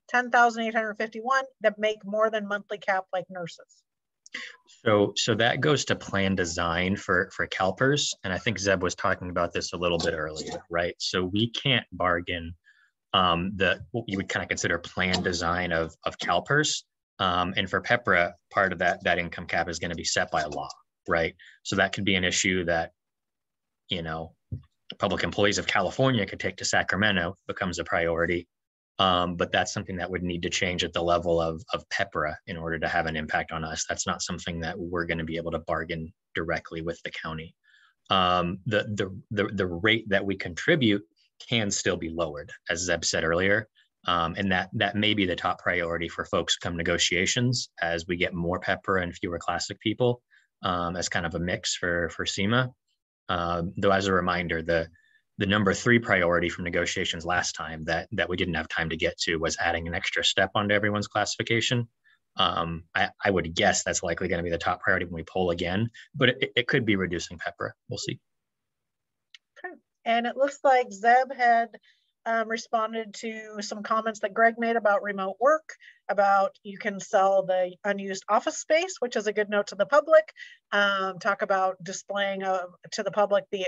D: 10,851 that make more than monthly cap like nurses?
K: So that goes to plan design for CalPERS. And I think Zeb was talking about this a little bit earlier, right? So we can't bargain what you would kind of consider plan design of CalPERS. And for PEPRA, part of that income cap is going to be set by law, right? So that could be an issue that, public employees of California could take to Sacramento, becomes a priority. But that's something that would need to change at the level of PEPRA in order to have an impact on us. That's not something that we're going to be able to bargain directly with the county. The rate that we contribute can still be lowered, as Zeb said earlier. And that may be the top priority for folks come negotiations as we get more PEPRA and fewer classic people, as kind of a mix for CEMA. Though as a reminder, the number 3 priority from negotiations last time that we didn't have time to get to was adding an extra step onto everyone's classification. I would guess that's likely going to be the top priority when we poll again, but it could be reducing PEPRA. We'll see.
D: Okay. And it looks like Zeb had responded to some comments that Greg made about remote work, about you can sell the unused office space, which is a good note to the public. Talk about displaying to the public the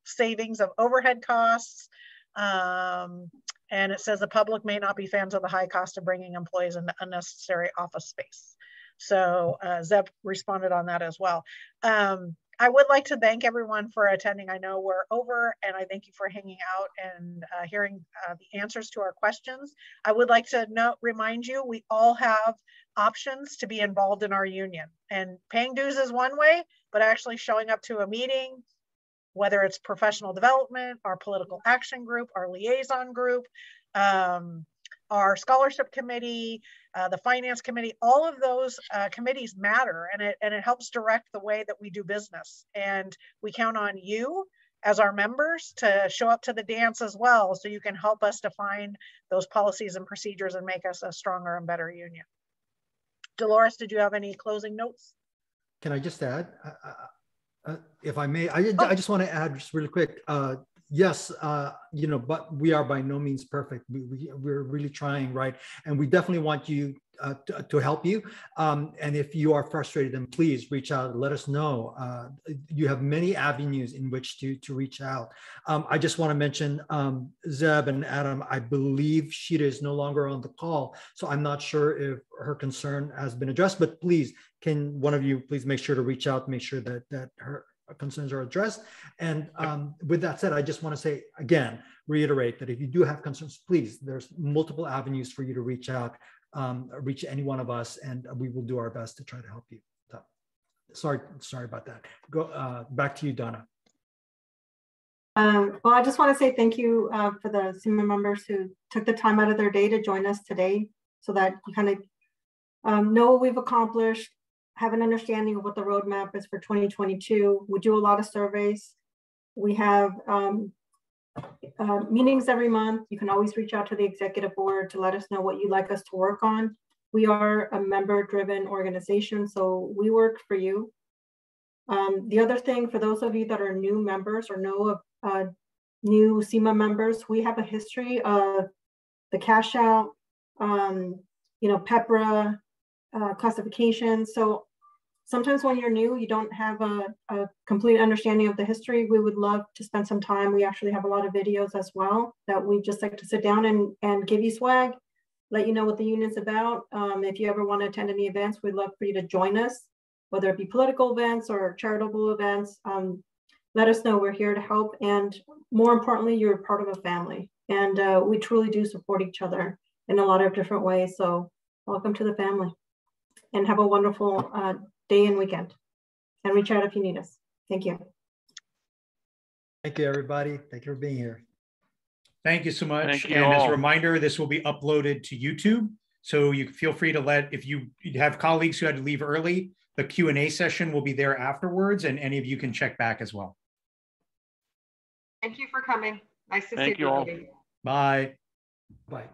D: savings of overhead costs. And it says the public may not be fans of the high cost of bringing employees into unnecessary office space. So Zeb responded on that as well. I would like to thank everyone for attending. I know we're over, and I thank you for hanging out and hearing the answers to our questions. I would like to remind you, we all have options to be involved in our union, and paying dues is one way, but actually showing up to a meeting, whether it's professional development, our political action group, our liaison group, our scholarship committee, the finance committee, all of those committees matter, and it helps direct the way that we do business. And we count on you as our members to show up to the dance as well, so you can help us define those policies and procedures and make us a stronger and better union. Dolores, did you have any closing notes?
C: Can I just add, if I may, I just want to add just really quick, yes, you know, but we are by no means perfect. We're really trying, right? And we definitely want you to help you. And if you are frustrated, then please reach out and let us know. You have many avenues in which to reach out. I just want to mention Zeb and Adam. I believe Sheeta is no longer on the call, so I'm not sure if her concern has been addressed, but please, can one of you please make sure to reach out, make sure that her concerns are addressed. And with that said, I just want to say again, reiterate that if you do have concerns, please, there's multiple avenues for you to reach out, reach any one of us, and we will do our best to try to help you. So, sorry about that. Go back to you, Donna.
A: Well, I just want to say thank you for the CEMA members who took the time out of their day to join us today, so that you kind of know what we've accomplished, have an understanding of what the roadmap is for 2022. We do a lot of surveys. We have meetings every month. You can always reach out to the executive board to let us know what you'd like us to work on. We are a member-driven organization, so we work for you. The other thing, for those of you that are new members or know of new CEMA members, we have a history of the cash out, you know, PEPRA, classification. So sometimes when you're new, you don't have a complete understanding of the history. We would love to spend some time. We actually have a lot of videos as well that we just like to sit down and give you swag, let you know what the union's about. If you ever want to attend any events, we'd love for you to join us, whether it be political events or charitable events. Let us know. We're here to help. And more importantly, you're part of a family. And we truly do support each other in a lot of different ways. So welcome to the family. And have a wonderful day and weekend. And reach out if you need us. Thank you.
C: Thank you, everybody. Thank you for being here.
J: Thank you so much.
E: Thank you
J: and
E: all.
J: as a reminder, this will be uploaded to YouTube. So you feel free to if you have colleagues who had to leave early, the Q&A session will be there afterwards, and any of you can check back as well.
G: Thank you for coming. Nice to see you.
E: Thank you all.
J: Bye.
C: Bye.